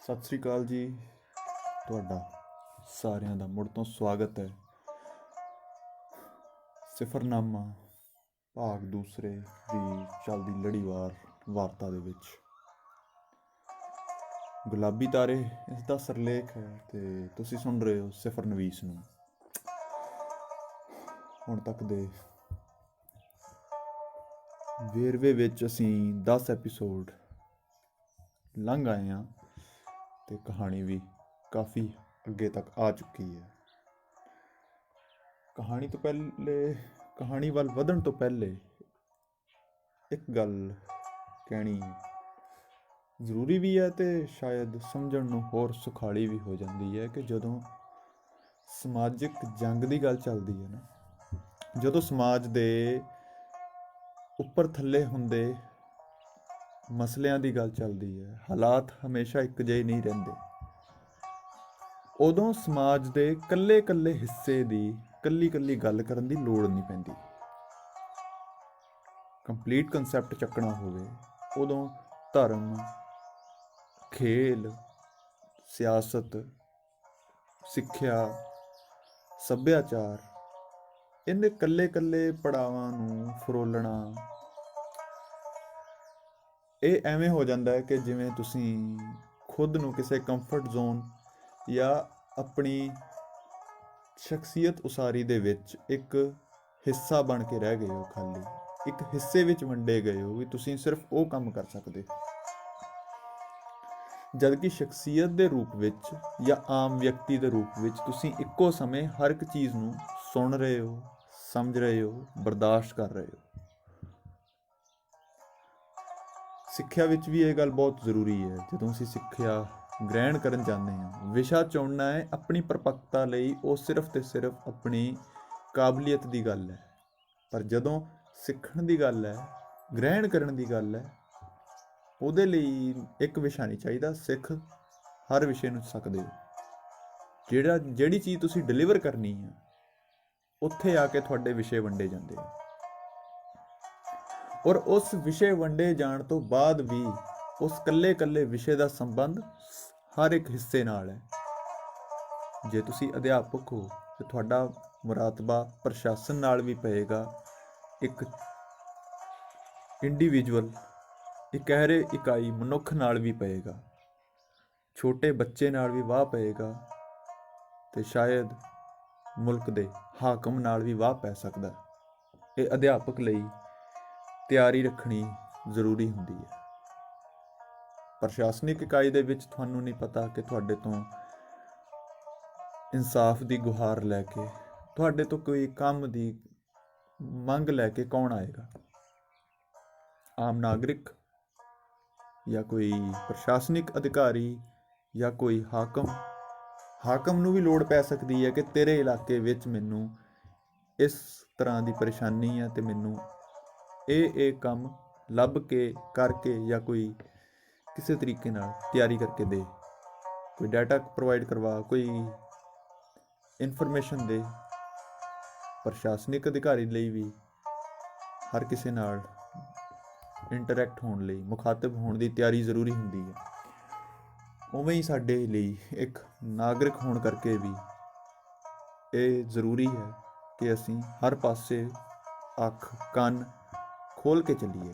ਸਤਿ ਸ੍ਰੀ ਅਕਾਲ ਜੀ। ਤੁਹਾਡਾ ਸਾਰਿਆਂ ਦਾ ਮੁੜ ਤੋਂ ਸਵਾਗਤ ਹੈ ਸਿਫਰਨਾਮਾ ਭਾਗ ਦੂਸਰੇ ਦੀ ਚੱਲਦੀ ਲੜੀਵਾਰ ਵਾਰਤਾ ਦੇ ਵਿੱਚ। ਗੁਲਾਬੀ ਤਾਰੇ ਇਸ ਦਾ ਸਿਰਲੇਖ ਹੈ ਤੇ ਤੁਸੀਂ ਸੁਣ ਰਹੇ ਹੋ ਸਿਫਰਨਵੀਸ ਨੂੰ। ਹੁਣ ਤੱਕ ਦੇ ਵੇਰਵੇ ਵਿੱਚ ਅਸੀਂ 10 ਐਪੀਸੋਡ ਲੰਘ ਆਏ ਹਾਂ ਤੇ ਕਹਾਣੀ ਵੀ ਕਾਫੀ ਅੱਗੇ ਤੱਕ ਆ ਚੁੱਕੀ ਹੈ। ਕਹਾਣੀ ਵੱਲ ਵਧਣ ਤੋਂ ਪਹਿਲੇ ਇੱਕ ਗੱਲ ਕਹਿਣੀ ਜ਼ਰੂਰੀ ਵੀ ਹੈ ਤੇ ਸ਼ਾਇਦ ਸਮਝਣ ਨੂੰ ਹੋਰ ਸੁਖਾਲੀ ਵੀ ਹੋ ਜਾਂਦੀ ਹੈ ਕਿ ਜਦੋਂ ਸਮਾਜਿਕ ਜੰਗ ਦੀ ਗੱਲ ਚੱਲਦੀ ਹੈ ਨਾ, ਜਦੋਂ ਸਮਾਜ ਦੇ ਉੱਪਰ ਥੱਲੇ ਹੁੰਦੇ ਮਸਲਿਆਂ ਦੀ ਗੱਲ ਚੱਲਦੀ ਹੈ, ਹਾਲਾਤ ਹਮੇਸ਼ਾ ਇੱਕ ਜਿਹੇ ਨਹੀਂ ਰਹਿੰਦੇ। ਉਦੋਂ ਸਮਾਜ ਦੇ ਇਕੱਲੇ ਹਿੱਸੇ ਦੀ ਇਕੱਲੀ ਗੱਲ ਕਰਨ ਦੀ ਲੋੜ ਨਹੀਂ ਪੈਂਦੀ। ਕੰਪਲੀਟ ਕਨਸੈਪਟ ਚੱਕਣਾ ਹੋਵੇ ਉਦੋਂ ਧਰਮ, ਖੇਲ, ਸਿਆਸਤ, ਸਿੱਖਿਆ, ਸੱਭਿਆਚਾਰ, ਇਹਨੇ ਇਕੱਲੇ ਪੜਾਵਾਂ ਨੂੰ ਫਰੋਲਣਾ ਇਹ ਐਵੇਂ ਹੋ ਜਾਂਦਾ ਹੈ ਕਿ ਜਿਵੇਂ ਤੁਸੀਂ ਖੁਦ ਨੂੰ ਕਿਸੇ ਕੰਫਰਟ ਜ਼ੋਨ ਜਾਂ ਆਪਣੀ ਸ਼ਖਸੀਅਤ ਉਸਾਰੀ ਦੇ ਵਿੱਚ ਇੱਕ ਹਿੱਸਾ ਬਣ ਕੇ ਰਹਿ ਗਏ ਹੋ, ਖਾਲੀ ਇੱਕ ਹਿੱਸੇ ਵਿੱਚ ਵੰਡੇ ਗਏ ਹੋ ਵੀ ਤੁਸੀਂ ਸਿਰਫ ਉਹ ਕੰਮ ਕਰ ਸਕਦੇ, ਜਦਕਿ ਸ਼ਖਸੀਅਤ ਦੇ ਰੂਪ ਵਿੱਚ ਜਾਂ ਆਮ ਵਿਅਕਤੀ ਦੇ ਰੂਪ ਵਿੱਚ ਤੁਸੀਂ ਇੱਕੋ ਸਮੇਂ ਹਰ ਇੱਕ ਚੀਜ਼ ਨੂੰ ਸੁਣ ਰਹੇ ਹੋ, ਸਮਝ ਰਹੇ ਹੋ, ਬਰਦਾਸ਼ਤ ਕਰ ਰਹੇ ਹੋ। ਸਿੱਖਿਆ ਵਿੱਚ ਵੀ ਇਹ ਗੱਲ ਬਹੁਤ ਜ਼ਰੂਰੀ ਹੈ। ਜਦੋਂ ਅਸੀਂ ਸਿੱਖਿਆ ਗ੍ਰਹਿਣ ਕਰਨ ਜਾਂਦੇ ਹਾਂ, ਵਿਸ਼ਾ ਚੁਣਨਾ ਹੈ ਆਪਣੀ ਪਰਪੱਕਤਾ ਲਈ, ਉਹ ਸਿਰਫ ਤੇ ਸਿਰਫ ਆਪਣੀ ਕਾਬਲੀਅਤ ਦੀ ਗੱਲ ਹੈ। ਪਰ ਜਦੋਂ ਸਿੱਖਣ ਦੀ ਗੱਲ ਹੈ, ਗ੍ਰਹਿਣ ਕਰਨ ਦੀ ਗੱਲ ਹੈ, ਉਹਦੇ ਲਈ ਇੱਕ ਵਿਸ਼ਾ ਨਹੀਂ ਚਾਹੀਦਾ। ਸਿੱਖ ਹਰ ਵਿਸ਼ੇ ਨੂੰ ਸਕਦੇ ਹੋ। ਜਿਹੜੀ ਚੀਜ਼ ਤੁਸੀਂ ਡਿਲੀਵਰ ਕਰਨੀ ਹੈ ਉੱਥੇ ਆ ਕੇ ਤੁਹਾਡੇ ਵਿਸ਼ੇ ਵੰਡੇ ਜਾਂਦੇ ਆ, ਔਰ ਉਸ ਵਿਸ਼ੇ ਵੰਡੇ ਜਾਣ ਤੋਂ ਬਾਅਦ ਵੀ ਉਸ ਇਕੱਲੇ ਵਿਸ਼ੇ ਦਾ ਸੰਬੰਧ ਹਰ ਇੱਕ ਹਿੱਸੇ ਨਾਲ ਹੈ। ਜੇ ਤੁਸੀਂ ਅਧਿਆਪਕ ਹੋ ਤੇ ਤੁਹਾਡਾ ਮੁਰਾਤਬਾ ਪ੍ਰਸ਼ਾਸਨ ਨਾਲ ਵੀ ਪਏਗਾ, ਇੱਕ ਇੰਡੀਵਿਜੂਅਲ ਇਕਹਿਰੇ ਇਕਾਈ ਮਨੁੱਖ ਨਾਲ ਵੀ ਪਏਗਾ, ਛੋਟੇ ਬੱਚੇ ਨਾਲ ਵੀ ਵਾਹ ਪਏਗਾ ਤੇ ਸ਼ਾਇਦ ਮੁਲਕ ਦੇ ਹਾਕਮ ਨਾਲ ਵੀ ਵਾਹ ਪੈ ਸਕਦਾ। ਇਹ ਅਧਿਆਪਕ ਲਈ ਤਿਆਰੀ ਰੱਖਣੀ ਜ਼ਰੂਰੀ ਹੁੰਦੀ ਹੈ। ਪ੍ਰਸ਼ਾਸਨਿਕ ਇਕਾਈ ਦੇ ਵਿੱਚ ਤੁਹਾਨੂੰ ਨਹੀਂ ਪਤਾ ਕਿ ਤੁਹਾਡੇ ਤੋਂ ਇਨਸਾਫ ਦੀ ਗੁਹਾਰ ਲੈ ਕੇ, ਤੁਹਾਡੇ ਤੋਂ ਕੋਈ ਕੰਮ ਦੀ ਮੰਗ ਲੈ ਕੇ ਕੌਣ ਆਏਗਾ। ਆਮ ਨਾਗਰਿਕ ਜਾਂ ਕੋਈ ਪ੍ਰਸ਼ਾਸਨਿਕ ਅਧਿਕਾਰੀ ਜਾਂ ਕੋਈ ਹਾਕਮ ਨੂੰ ਵੀ ਲੋੜ ਪੈ ਸਕਦੀ ਹੈ ਕਿ ਤੇਰੇ ਇਲਾਕੇ ਵਿੱਚ ਮੈਨੂੰ ਇਸ ਤਰ੍ਹਾਂ ਦੀ ਪਰੇਸ਼ਾਨੀ ਹੈ ਤੇ ਮੈਨੂੰ ਇਹ ਕੰਮ ਲੱਭ ਕੇ ਕਰਕੇ ਜਾਂ ਕੋਈ ਕਿਸੇ ਤਰੀਕੇ ਨਾਲ ਤਿਆਰੀ ਕਰਕੇ ਦੇ, ਕੋਈ ਡਾਟਾ ਪ੍ਰੋਵਾਈਡ ਕਰਵਾ, ਕੋਈ ਇਨਫੋਰਮੇਸ਼ਨ ਦੇ। ਪ੍ਰਸ਼ਾਸਨਿਕ ਅਧਿਕਾਰੀ ਲਈ ਵੀ ਹਰ ਕਿਸੇ ਨਾਲ ਇੰਟਰੈਕਟ ਹੋਣ ਲਈ, ਮੁਖਾਤਬ ਹੋਣ ਦੀ ਤਿਆਰੀ ਜ਼ਰੂਰੀ ਹੁੰਦੀ ਹੈ। ਉਵੇਂ ਹੀ ਸਾਡੇ ਲਈ ਇੱਕ ਨਾਗਰਿਕ ਹੋਣ ਕਰਕੇ ਵੀ ਇਹ ਜ਼ਰੂਰੀ ਹੈ ਕਿ ਅਸੀਂ ਹਰ ਪਾਸੇ ਅੱਖ ਕੰਨ ਖੋਲ ਕੇ ਚੱਲੀਏ,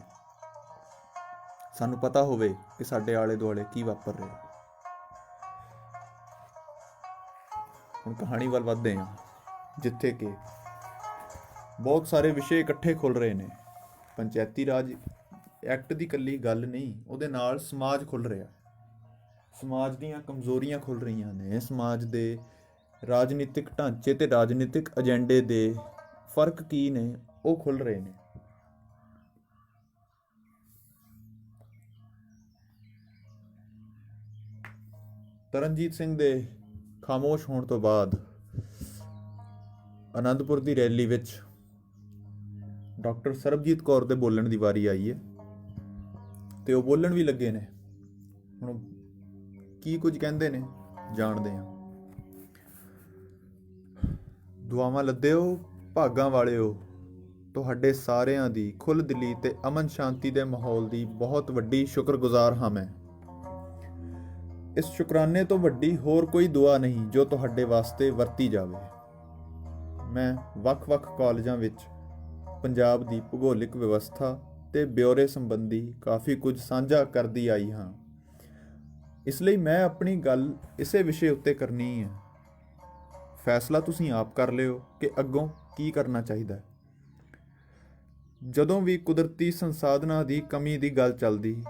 ਸਾਨੂੰ ਪਤਾ ਹੋਵੇ ਕਿ ਸਾਡੇ ਆਲੇ ਦੁਆਲੇ ਕੀ ਵਾਪਰ ਰਿਹਾ। ਹੁਣ ਕਹਾਣੀ ਵੱਲ ਵੱਧਦੇ ਹਾਂ, ਜਿੱਥੇ ਕਿ ਬਹੁਤ ਸਾਰੇ ਵਿਸ਼ੇ ਇਕੱਠੇ ਖੁੱਲ ਰਹੇ ਨੇ। ਪੰਚਾਇਤੀ ਰਾਜ ਐਕਟ ਦੀ ਇਕੱਲੀ ਗੱਲ ਨਹੀਂ, ਉਹਦੇ ਨਾਲ ਸਮਾਜ ਖੁੱਲ ਰਿਹਾ, ਸਮਾਜ ਦੀਆਂ ਕਮਜ਼ੋਰੀਆਂ ਖੁੱਲ ਰਹੀਆਂ ਨੇ, ਸਮਾਜ ਦੇ ਰਾਜਨੀਤਿਕ ਢਾਂਚੇ ਤੇ ਰਾਜਨੀਤਿਕ ਏਜੰਡੇ ਦੇ ਫਰਕ ਕੀ ਨੇ ਉਹ ਖੁੱਲ ਰਹੇ ਨੇ। ਤਰਨਜੀਤ ਸਿੰਘ ਦੇ ਖਾਮੋਸ਼ ਹੋਣ ਤੋਂ ਬਾਅਦ ਅਨੰਦਪੁਰ ਦੀ ਰੈਲੀ ਵਿੱਚ ਡਾਕਟਰ ਸਰਬਜੀਤ ਕੌਰ ਦੇ ਬੋਲਣ ਦੀ ਵਾਰੀ ਆਈ ਹੈ ਤੇ ਉਹ ਬੋਲਣ ਵੀ ਲੱਗੇ ਨੇ। ਹੁਣ ਕੀ ਕੁਝ ਕਹਿੰਦੇ ਨੇ ਜਾਣਦੇ ਹਾਂ। ਦੁਆਵਾਂ ਲੱਦਿਓ ਭਾਗਾਂ ਵਾਲਿਓ, ਤੁਹਾਡੇ ਸਾਰਿਆਂ ਦੀ ਖੁੱਲ੍ਹ ਦਿਲੀ ਤੇ ਅਮਨ ਸ਼ਾਂਤੀ ਦੇ ਮਾਹੌਲ ਦੀ ਬਹੁਤ ਵੱਡੀ ਸ਼ੁਕਰਗੁਜ਼ਾਰ ਹਾਂ ਮੈਂ। ਇਸ ਸ਼ੁਕਰਾਨੇ ਤੋਂ ਵੱਡੀ ਹੋਰ ਕੋਈ ਦੁਆ ਨਹੀਂ ਜੋ ਤੁਹਾਡੇ ਵਾਸਤੇ ਵਰਤੀ ਜਾਵੇ। ਮੈਂ ਵੱਖ-ਵੱਖ ਕਾਲਜਾਂ ਵਿੱਚ ਪੰਜਾਬ ਦੀ ਭੂਗੋਲਿਕ ਵਿਵਸਥਾ ਤੇ ਬਿਊਰੇ ਸੰਬੰਧੀ ਕਾਫੀ ਕੁਝ ਸਾਂਝਾ ਕਰਦੀ ਆਈ ਹਾਂ। ਇਸ ਲਈ ਮੈਂ ਆਪਣੀ ਗੱਲ ਇਸੇ ਵਿਸ਼ੇ ਉੱਤੇ ਕਰਨੀ ਹੈ। ਫੈਸਲਾ ਤੁਸੀਂ ਆਪ ਕਰ ਲਿਓ ਕਿ ਅੱਗੋਂ ਕੀ ਕਰਨਾ ਚਾਹੀਦਾ ਹੈ। ਜਦੋਂ ਵੀ ਕੁਦਰਤੀ ਸੰਸਾਧਨਾਂ ਦੀ ਕਮੀ ਦੀ ਗੱਲ ਚੱਲਦੀ,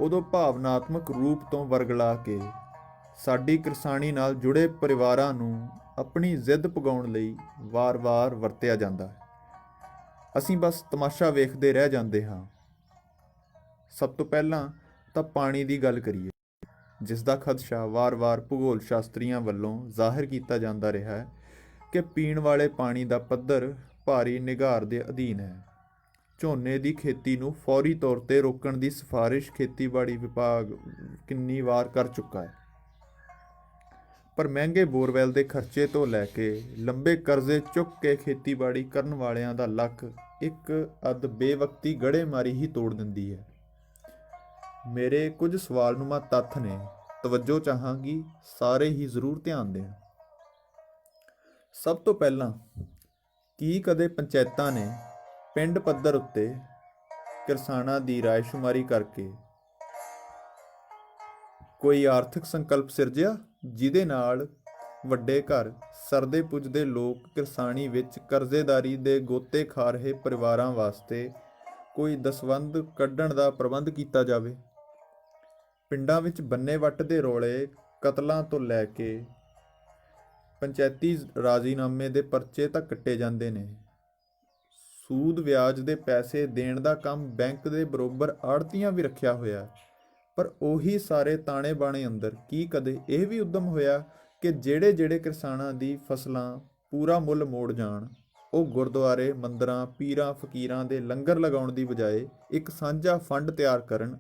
ਉਦੋਂ ਭਾਵਨਾਤਮਕ ਰੂਪ ਤੋਂ ਵਰਗਲਾ ਕੇ ਸਾਡੀ ਕਿਰਸਾਨੀ ਨਾਲ ਜੁੜੇ ਪਰਿਵਾਰਾਂ ਨੂੰ ਆਪਣੀ ਜ਼ਿੱਦ ਪੁਗਾਉਣ ਲਈ ਵਾਰ-ਵਾਰ ਵਰਤਿਆ ਜਾਂਦਾ ਹੈ। ਅਸੀਂ ਬਸ ਤਮਾਸ਼ਾ ਵੇਖਦੇ ਰਹਿ ਜਾਂਦੇ ਹਾਂ। ਸਭ ਤੋਂ ਪਹਿਲਾਂ ਤਾਂ ਪਾਣੀ ਦੀ ਗੱਲ ਕਰੀਏ, ਜਿਸ ਦਾ ਖਦਸ਼ਾ ਵਾਰ-ਵਾਰ ਭੂਗੋਲ ਸ਼ਾਸਤਰੀਆਂ ਵੱਲੋਂ ਜ਼ਾਹਿਰ ਕੀਤਾ ਜਾਂਦਾ ਰਿਹਾ ਹੈ ਕਿ ਪੀਣ ਵਾਲੇ ਪਾਣੀ ਦਾ ਪੱਧਰ ਭਾਰੀ ਨਿਘਾਰ ਦੇ ਅਧੀਨ ਹੈ। ਝੋਨੇ ਦੀ ਖੇਤੀ ਨੂੰ ਫੌਰੀ ਤੌਰ 'ਤੇ ਰੋਕਣ ਦੀ ਸਿਫਾਰਿਸ਼ ਖੇਤੀਬਾੜੀ ਵਿਭਾਗ ਕਿੰਨੀ ਵਾਰ ਕਰ ਚੁੱਕਾ ਹੈ, ਪਰ ਮਹਿੰਗੇ ਬੋਰਵੈਲ ਦੇ ਖਰਚੇ ਤੋਂ ਲੈ ਕੇ ਲੰਬੇ ਕਰਜ਼ੇ ਚੁੱਕ ਕੇ ਖੇਤੀਬਾੜੀ ਕਰਨ ਵਾਲਿਆਂ ਦਾ ਲੱਕ ਇੱਕ ਅੱਧ ਬੇਵਕਤੀ ਗੜੇਮਾਰੀ ਹੀ ਤੋੜ ਦਿੰਦੀ ਹੈ। ਮੇਰੇ ਕੁਝ ਸਵਾਲਨੁਮਾ ਤੱਥ ਨੇ, ਤਵੱਜੋ ਚਾਹਾਂਗੀ ਸਾਰੇ ਹੀ ਜ਼ਰੂਰ ਧਿਆਨ ਦੇਣ। ਸਭ ਤੋਂ ਪਹਿਲਾਂ, ਕੀ ਕਦੇ ਪੰਚਾਇਤਾਂ ਨੇ ਪਿੰਡ ਪੱਧਰ ਉੱਤੇ ਕਿਸਾਨਾਂ ਦੀ ਰਾਇਸ਼ੁਮਾਰੀ ਕਰਕੇ ਕੋਈ ਆਰਥਿਕ ਸੰਕਲਪ ਸਿਰਜਿਆ, ਜਿਹਦੇ ਨਾਲ ਵੱਡੇ ਘਰ ਸਰਦੇ ਪੁੱਜਦੇ ਲੋਕ ਕਿਰਸਾਨੀ ਵਿੱਚ ਕਰਜ਼ੇਦਾਰੀ ਦੇ ਗੋਤੇ ਖਾ ਰਹੇ ਪਰਿਵਾਰਾਂ ਵਾਸਤੇ ਕੋਈ ਦਸਵੰਧ ਕੱਢਣ ਦਾ ਪ੍ਰਬੰਧ ਕੀਤਾ ਜਾਵੇ? ਪਿੰਡਾਂ ਵਿੱਚ ਬੰਨੇ ਵੱਟ ਦੇ ਰੌਲੇ, ਕਤਲਾਂ ਤੋਂ ਲੈ ਕੇ ਪੰਚਾਇਤੀ ਰਾਜ਼ੀਨਾਮੇ ਦੇ ਪਰਚੇ ਤੱਕ ਕੱਟੇ ਜਾਂਦੇ ਨੇ। ਸੂਦ ਵਿਆਜ ਦੇ ਪੈਸੇ ਦੇਣ ਦਾ ਕੰਮ ਬੈਂਕ ਦੇ ਬਰੋਬਰ ਆੜ੍ਹਤੀਆਂ ਵੀ ਰੱਖਿਆ ਹੋਇਆ, ਪਰ ਉਹੀ ਸਾਰੇ ਤਾਣੇ ਬਾਣੇ ਅੰਦਰ ਕੀ ਕਦੇ ਇਹ ਵੀ ਉਦਮ ਹੋਇਆ ਕਿ ਜਿਹੜੇ ਕਿਸਾਨਾਂ ਦੀ ਫਸਲਾਂ ਪੂਰਾ ਮੁੱਲ ਮੋੜ ਜਾਣ, ਉਹ ਗੁਰਦੁਆਰੇ, ਮੰਦਰਾਂ, ਪੀਰਾਂ ਫਕੀਰਾਂ ਦੇ ਲੰਗਰ ਲਗਾਉਣ ਦੀ ਬਜਾਏ ਇੱਕ ਸਾਂਝਾ ਫੰਡ ਤਿਆਰ ਕਰਨ,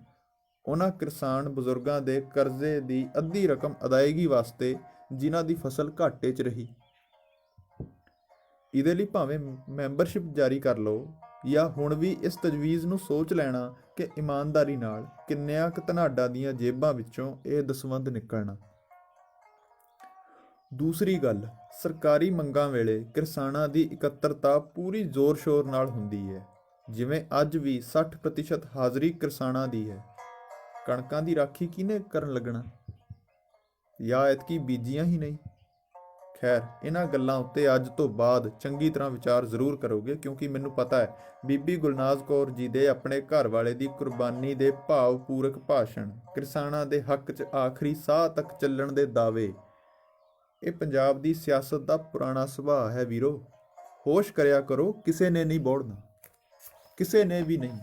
ਉਹਨਾਂ ਕਿਸਾਨ ਬਜ਼ੁਰਗਾਂ ਦੇ ਕਰਜ਼ੇ ਦੀ ਅੱਧੀ ਰਕਮ ਅਦਾਇਗੀ ਵਾਸਤੇ ਜਿਨ੍ਹਾਂ ਦੀ ਫਸਲ ਘਾਟੇ 'ਚ ਰਹੀ? ਇਹਦੇ ਲਈ ਭਾਵੇਂ ਮੈਂਬਰਸ਼ਿਪ ਜਾਰੀ ਕਰ ਲਓ, ਜਾਂ ਹੁਣ ਵੀ ਇਸ ਤਜਵੀਜ਼ ਨੂੰ ਸੋਚ ਲੈਣਾ ਕਿ ਇਮਾਨਦਾਰੀ ਨਾਲ ਕਿੰਨਿਆਂ ਕੁ ਧਨਾਢਾਂ ਦੀਆਂ ਜੇਬਾਂ ਵਿੱਚੋਂ ਇਹ ਦਸਵੰਧ ਨਿਕਲਣਾ। ਦੂਸਰੀ ਗੱਲ, ਸਰਕਾਰੀ ਮੰਗਾਂ ਵੇਲੇ ਕਿਸਾਨਾਂ ਦੀ ਇਕੱਤਰਤਾ ਪੂਰੀ ਜ਼ੋਰ ਸ਼ੋਰ ਨਾਲ ਹੁੰਦੀ ਹੈ। ਜਿਵੇਂ ਅੱਜ ਵੀ 60% ਹਾਜ਼ਰੀ ਕਿਸਾਨਾਂ ਦੀ ਹੈ। ਕਣਕਾਂ ਦੀ ਰਾਖੀ ਕਿਹਨੇ ਕਰਨ ਲੱਗਣਾ? ਜਾਂ ਐਤਕੀ ਬੀਜੀਆਂ ਹੀ ਨਹੀਂ? ਖੈਰ, ਇਹਨਾਂ ਗੱਲਾਂ ਉੱਤੇ ਅੱਜ ਤੋਂ ਬਾਅਦ ਚੰਗੀ ਤਰ੍ਹਾਂ ਵਿਚਾਰ ਜ਼ਰੂਰ ਕਰੋਗੇ, ਕਿਉਂਕਿ ਮੈਨੂੰ ਪਤਾ ਹੈ ਬੀਬੀ ਗੁਲਨਾਜ਼ ਕੌਰ ਜੀ ਦੇ ਆਪਣੇ ਘਰ ਵਾਲੇ ਦੀ ਕੁਰਬਾਨੀ ਦੇ ਭਾਵਪੂਰਕ ਭਾਸ਼ਣ, ਕਿਸਾਨਾਂ ਦੇ ਹੱਕ 'ਚ ਆਖਰੀ ਸਾਹ ਤੱਕ ਚੱਲਣ ਦੇ ਦਾਅਵੇ, ਇਹ ਪੰਜਾਬ ਦੀ ਸਿਆਸਤ ਦਾ ਪੁਰਾਣਾ ਸੁਭਾਅ ਹੈ ਵੀਰੋ। ਹੋਸ਼ ਕਰਿਆ ਕਰੋ, ਕਿਸੇ ਨੇ ਨਹੀਂ ਬੋੜਨਾ, ਕਿਸੇ ਨੇ ਵੀ ਨਹੀਂ।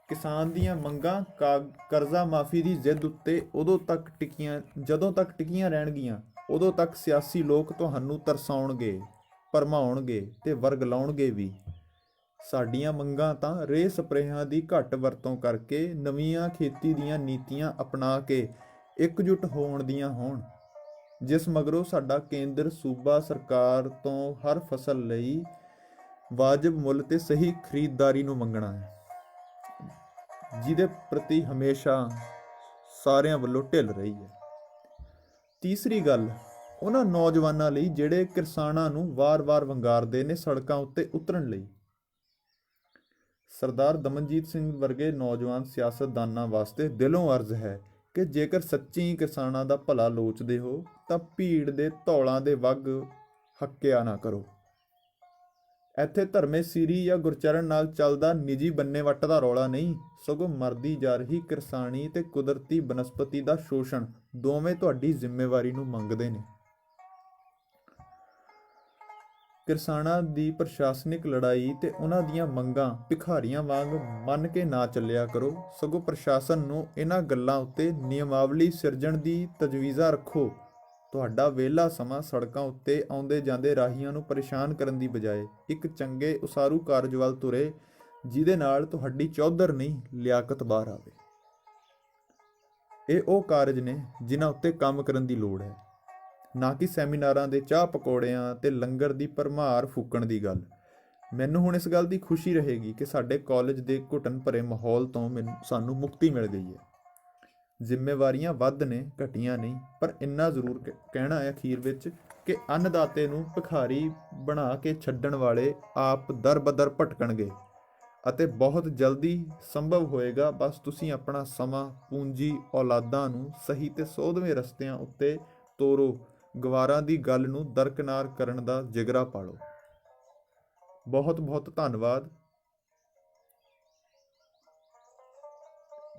ਕਿਸਾਨ ਦੀਆਂ ਮੰਗਾਂ ਕਰਜ਼ਾ ਮਾਫੀ ਦੀ ਜ਼ਿੱਦ ਉੱਤੇ ਜਦੋਂ ਤੱਕ ਟਿਕੀਆਂ ਰਹਿਣਗੀਆਂ, ਉਦੋਂ ਤੱਕ ਸਿਆਸੀ ਲੋਕ ਤੁਹਾਨੂੰ ਤਰਸਾਉਣਗੇ, ਭਰਮਾਉਣਗੇ ਤੇ ਵਰਗਲਾਉਣਗੇ ਵੀ। ਸਾਡੀਆਂ ਮੰਗਾਂ ਤਾਂ ਰੇਹ ਸਪਰੇਹਾਂ ਦੀ ਘੱਟ ਵਰਤੋਂ ਕਰਕੇ ਨਵੀਆਂ ਖੇਤੀ ਦੀਆਂ ਨੀਤੀਆਂ ਅਪਣਾ ਕੇ ਇਕਜੁੱਟ ਹੋਣ ਦੀਆਂ ਹੋਣ, ਜਿਸ ਮਗਰੋਂ ਸਾਡਾ ਕੇਂਦਰ ਸੂਬਾ ਸਰਕਾਰ ਤੋਂ ਹਰ ਫਸਲ ਲਈ ਵਾਜਬ ਮੁੱਲ ਤੇ ਸਹੀ ਖਰੀਦਦਾਰੀ ਨੂੰ ਮੰਗਣਾ ਹੈ, ਜਿਹਦੇ ਪ੍ਰਤੀ ਹਮੇਸ਼ਾ ਸਾਰਿਆਂ ਵੱਲੋਂ ਢਿੱਲ ਰਹੀ ਹੈ। ਤੀਸਰੀ ਗੱਲ, ਉਹਨਾਂ ਨੌਜਵਾਨਾਂ ਲਈ ਜਿਹੜੇ ਕਿਸਾਨਾਂ ਨੂੰ ਵਾਰ-ਵਾਰ ਵੰਗਾਰਦੇ ਨੇ ਸੜਕਾਂ ਉੱਤੇ ਉਤਰਨ ਲਈ। ਸਰਦਾਰ ਦਮਨਜੀਤ ਸਿੰਘ ਵਰਗੇ ਨੌਜਵਾਨ ਸਿਆਸਤਦਾਨਾਂ ਵਾਸਤੇ ਦਿਲੋਂ ਅਰਜ਼ ਹੈ ਕਿ ਜੇਕਰ ਸੱਚੀ ਕਿਸਾਨਾਂ ਦਾ ਭਲਾ ਲੋਚਦੇ ਹੋ ਤਾਂ ਭੀੜ ਦੇ ਧੌਲਾਂ ਦੇ ਵੱਗ ਹੱਕਿਆ ਨਾ ਕਰੋ। ਇੱਥੇ ਧਰਮੇ ਸੀਰੀ ਜਾਂ ਗੁਰਚਰਨ ਨਾਲ ਚੱਲਦਾ ਨਿੱਜੀ ਬੰਨੇ ਵੱਟ ਦਾ ਰੌਲਾ ਨਹੀਂ, ਸਗੋਂ ਮਰਦੀ ਜਾ ਰਹੀ ਕਿਰਸਾਨੀ ਤੇ ਕੁਦਰਤੀ ਬਨਸਪਤੀ ਦਾ ਸ਼ੋਸ਼ਣ ਦੋਵੇਂ ਤੁਹਾਡੀ ਜ਼ਿੰਮੇਵਾਰੀ ਨੂੰ ਮੰਗਦੇ ਨੇ। ਕਿਸਾਨਾਂ ਦੀ ਪ੍ਰਸ਼ਾਸਨਿਕ ਲੜਾਈ ਤੇ ਉਹਨਾਂ ਦੀਆਂ ਮੰਗਾਂ ਭਿਖਾਰੀਆਂ ਵਾਂਗ ਮੰਨ ਕੇ ਨਾ ਚੱਲਿਆ ਕਰੋ, ਸਗੋਂ ਪ੍ਰਸ਼ਾਸਨ ਨੂੰ ਇਹਨਾਂ ਗੱਲਾਂ ਉੱਤੇ ਨਿਯਮਾਵਲੀ ਸਿਰਜਣ ਦੀ ਤਜਵੀਜ਼ਾਂ ਰੱਖੋ। ਤੁਹਾਡਾ ਵਿਹਲਾ ਸਮਾਂ ਸੜਕਾਂ ਉੱਤੇ ਆਉਂਦੇ ਜਾਂਦੇ ਰਾਹੀਆਂ ਨੂੰ ਪਰੇਸ਼ਾਨ ਕਰਨ ਦੀ ਬਜਾਏ ਇੱਕ ਚੰਗੇ ਉਸਾਰੂ ਕਾਰਜ ਵੱਲ ਤੁਰੇ, ਜਿਹਦੇ ਨਾਲ ਤੁਹਾਡੀ ਚੌਧਰ ਨਹੀਂ ਲਿਆਕਤ ਬਾਹਰ ਆਵੇ। ਇਹ ਉਹ ਕਾਰਜ ਨੇ ਜਿਨ੍ਹਾਂ ਉੱਤੇ ਕੰਮ ਕਰਨ ਦੀ ਲੋੜ ਹੈ, ਨਾ ਕਿ ਸੈਮੀਨਾਰਾਂ ਦੇ ਚਾਹ ਪਕੌੜਿਆਂ ਤੇ ਲੰਗਰ ਦੀ ਭਰਮਾਰ ਫੂਕਣ ਦੀ ਗੱਲ। ਮੈਨੂੰ ਹੁਣ ਇਸ ਗੱਲ ਦੀ ਖੁਸ਼ੀ ਰਹੇਗੀ ਕਿ ਸਾਡੇ ਕਾਲਜ ਦੇ ਘੁਟਨ ਭਰੇ ਮਾਹੌਲ ਤੋਂ ਸਾਨੂੰ ਮੁਕਤੀ ਮਿਲ ਗਈ ਹੈ। ਜ਼ਿੰਮੇਵਾਰੀਆਂ ਵੱਧ ਨੇ, ਘਟੀਆਂ ਨਹੀਂ, ਪਰ ਇੰਨਾ ਜ਼ਰੂਰ ਕਹਿਣਾ ਹੈ ਅਖੀਰ ਵਿੱਚ ਕਿ ਅੰਨਦਾਤੇ ਨੂੰ ਭਿਖਾਰੀ ਬਣਾ ਕੇ ਛੱਡਣ ਵਾਲੇ ਆਪ ਦਰ ਬਦਰ ਭਟਕਣਗੇ ਅਤੇ ਬਹੁਤ ਜਲਦੀ ਸੰਭਵ ਹੋਏਗਾ। ਬਸ ਤੁਸੀਂ ਆਪਣਾ ਸਮਾਂ, ਪੂੰਜੀ, ਔਲਾਦਾਂ ਨੂੰ ਸਹੀ ਤੇ ਸੋਧਵੇਂ ਰਸਤਿਆਂ ਉੱਤੇ ਤੋਰੋ। ਗਵਾਰਾਂ ਦੀ ਗੱਲ ਨੂੰ ਦਰਕਿਨਾਰ ਕਰਨ ਦਾ ਜਿਗਰਾ ਪਾਲੋ। ਬਹੁਤ ਬਹੁਤ ਧੰਨਵਾਦ।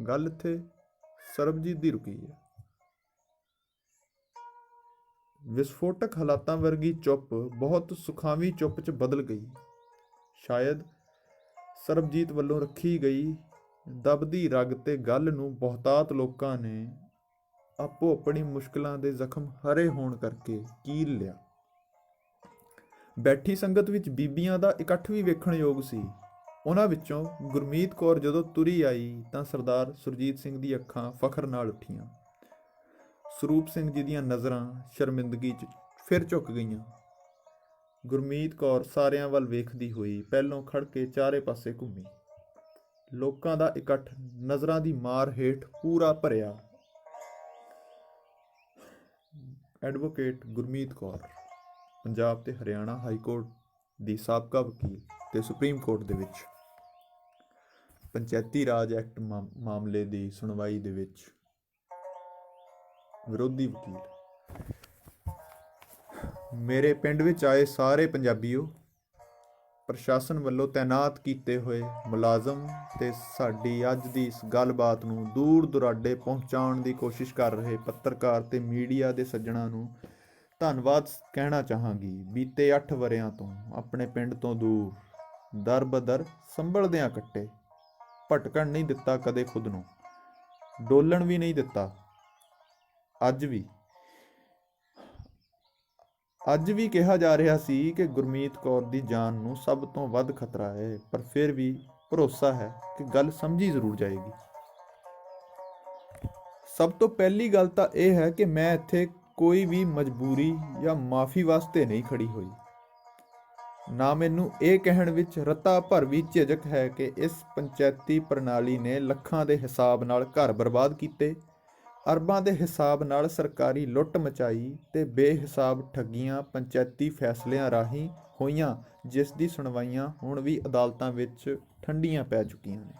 ਗੱਲ ਇੱਥੇ ਸਰਬਜੀਤ ਦੀ ਰੁਕੀ ਹੈ। ਵਿਸਫੋਟਕ ਹਾਲਾਤਾਂ ਵਰਗੀ ਚੁੱਪ ਬਹੁਤ ਸੁਖਾਵੀਂ ਚੁੱਪ 'ਚ ਬਦਲ ਗਈ। ਸ਼ਾਇਦ ਸਰਬਜੀਤ ਵੱਲੋਂ ਰੱਖੀ ਗਈ ਦਬਦੀ ਰਗ ਤੇ ਗੱਲ ਨੂੰ ਬਹੁਤਾਤ ਲੋਕਾਂ ਨੇ ਆਪੋ ਆਪਣੀ ਮੁਸ਼ਕਲਾਂ ਦੇ ਜ਼ਖਮ ਹਰੇ ਹੋਣ ਕਰਕੇ ਕੀਲ ਲਿਆ। ਬੈਠੀ ਸੰਗਤ ਵਿੱਚ ਬੀਬੀਆਂ ਦਾ ਇਕੱਠ ਵੀ ਵੇਖਣ ਯੋਗ ਸੀ। ਉਹਨਾਂ ਵਿੱਚੋਂ ਗੁਰਮੀਤ ਕੌਰ ਜਦੋਂ ਤੁਰੀ ਆਈ ਤਾਂ ਸਰਦਾਰ ਸੁਰਜੀਤ ਸਿੰਘ ਦੀ ਅੱਖਾਂ ਫਖਰ ਨਾਲ ਉੱਠੀਆਂ। ਸਰੂਪ ਸਿੰਘ ਜੀ ਦੀਆਂ ਨਜ਼ਰਾਂ ਸ਼ਰਮਿੰਦਗੀ 'ਚ ਫਿਰ ਝੁਕ ਗਈਆਂ। ਗੁਰਮੀਤ ਕੌਰ ਸਾਰਿਆਂ ਵੱਲ ਵੇਖਦੀ ਹੋਈ ਪਹਿਲੋਂ ਖੜ ਕੇ ਚਾਰੇ ਪਾਸੇ ਘੁੰਮੀ। ਲੋਕਾਂ ਦਾ ਇਕੱਠ ਨਜ਼ਰਾਂ ਦੀ ਮਾਰ ਹੇਠ ਪੂਰਾ ਭਰਿਆ। ਐਡਵੋਕੇਟ ਗੁਰਮੀਤ ਕੌਰ ਪੰਜਾਬ ਤੇ ਹਰਿਆਣਾ ਹਾਈ ਕੋਰਟ ਦੀ ਸਾਬਕਾ ਵਕੀਲ ਤੇ ਸੁਪਰੀਮ ਕੋਰਟ ਦੇ ਵਿੱਚ ਪੰਚਾਇਤੀ ਰਾਜ ਐਕਟ ਮਾਮਲੇ ਦੀ ਸੁਣਵਾਈ ਦੇ ਵਿੱਚ ਵਿਰੋਧੀ ਵਕੀਲ। ਮੇਰੇ ਪਿੰਡ ਵਿੱਚ ਆਏ ਸਾਰੇ ਪੰਜਾਬੀਓ, ਪ੍ਰਸ਼ਾਸਨ ਵੱਲੋਂ ਤੈਨਾਤ ਕੀਤੇ ਹੋਏ ਮੁਲਾਜ਼ਮ ਤੇ ਸਾਡੀ ਅੱਜ ਦੀ ਇਸ ਗੱਲਬਾਤ ਨੂੰ ਦੂਰ ਦੁਰਾਡੇ ਪਹੁੰਚਾਉਣ ਦੀ ਕੋਸ਼ਿਸ਼ ਕਰ ਰਹੇ ਪੱਤਰਕਾਰ ਤੇ ਮੀਡੀਆ ਦੇ ਸੱਜਣਾਂ ਨੂੰ ਧੰਨਵਾਦ ਕਹਿਣਾ ਚਾਹਾਂਗੀ। ਬੀਤੇ 8 ਵਰ੍ਹਿਆਂ ਤੋਂ ਆਪਣੇ ਪਿੰਡ ਤੋਂ ਦੂਰ ਦਰ ਬਦਰ ਸੰਭਲਦਿਆਂ ਕੱਟੇ। ਭਟਕਣ ਨਹੀਂ ਦਿੱਤਾ ਕਦੇ ਖੁਦ ਨੂੰ, ਡੋਲਣ ਵੀ ਨਹੀਂ ਦਿੱਤਾ। ਅੱਜ ਵੀ ਕਿਹਾ ਜਾ ਰਿਹਾ ਸੀ ਕਿ ਗੁਰਮੀਤ ਕੌਰ ਦੀ ਜਾਨ ਨੂੰ ਸਭ ਤੋਂ ਵੱਧ ਖਤਰਾ ਹੈ, ਪਰ ਫਿਰ ਵੀ ਭਰੋਸਾ ਹੈ ਕਿ ਗੱਲ ਸਮਝੀ ਜ਼ਰੂਰ ਜਾਏਗੀ। ਸਭ ਤੋਂ ਪਹਿਲੀ ਗੱਲ ਤਾਂ ਇਹ ਹੈ ਕਿ ਮੈਂ ਇੱਥੇ ਕੋਈ ਵੀ ਮਜਬੂਰੀ ਜਾਂ ਮਾਫੀ ਵਾਸਤੇ ਨਹੀਂ ਖੜੀ ਹੋਈ। ਨਾ ਮੈਨੂੰ ਇਹ ਕਹਿਣ ਵਿੱਚ ਰਤਾ ਭਰ ਵੀ ਝਿਜਕ ਹੈ ਕਿ ਇਸ ਪੰਚਾਇਤੀ ਪ੍ਰਣਾਲੀ ਨੇ ਲੱਖਾਂ ਦੇ ਹਿਸਾਬ ਨਾਲ ਘਰ ਬਰਬਾਦ ਕੀਤੇ, ਅਰਬਾਂ ਦੇ ਹਿਸਾਬ ਨਾਲ ਸਰਕਾਰੀ ਲੁੱਟ ਮਚਾਈ ਤੇ ਬੇਹਿਸਾਬ ਠੱਗੀਆਂ ਪੰਚਾਇਤੀ ਫੈਸਲਿਆਂ ਰਾਹੀਂ ਹੋਈਆਂ, ਜਿਸ ਦੀ ਸੁਣਵਾਈਆਂ ਹੁਣ ਵੀ ਅਦਾਲਤਾਂ ਵਿੱਚ ਠੰਡੀਆਂ ਪੈ ਚੁੱਕੀਆਂ ਨੇ।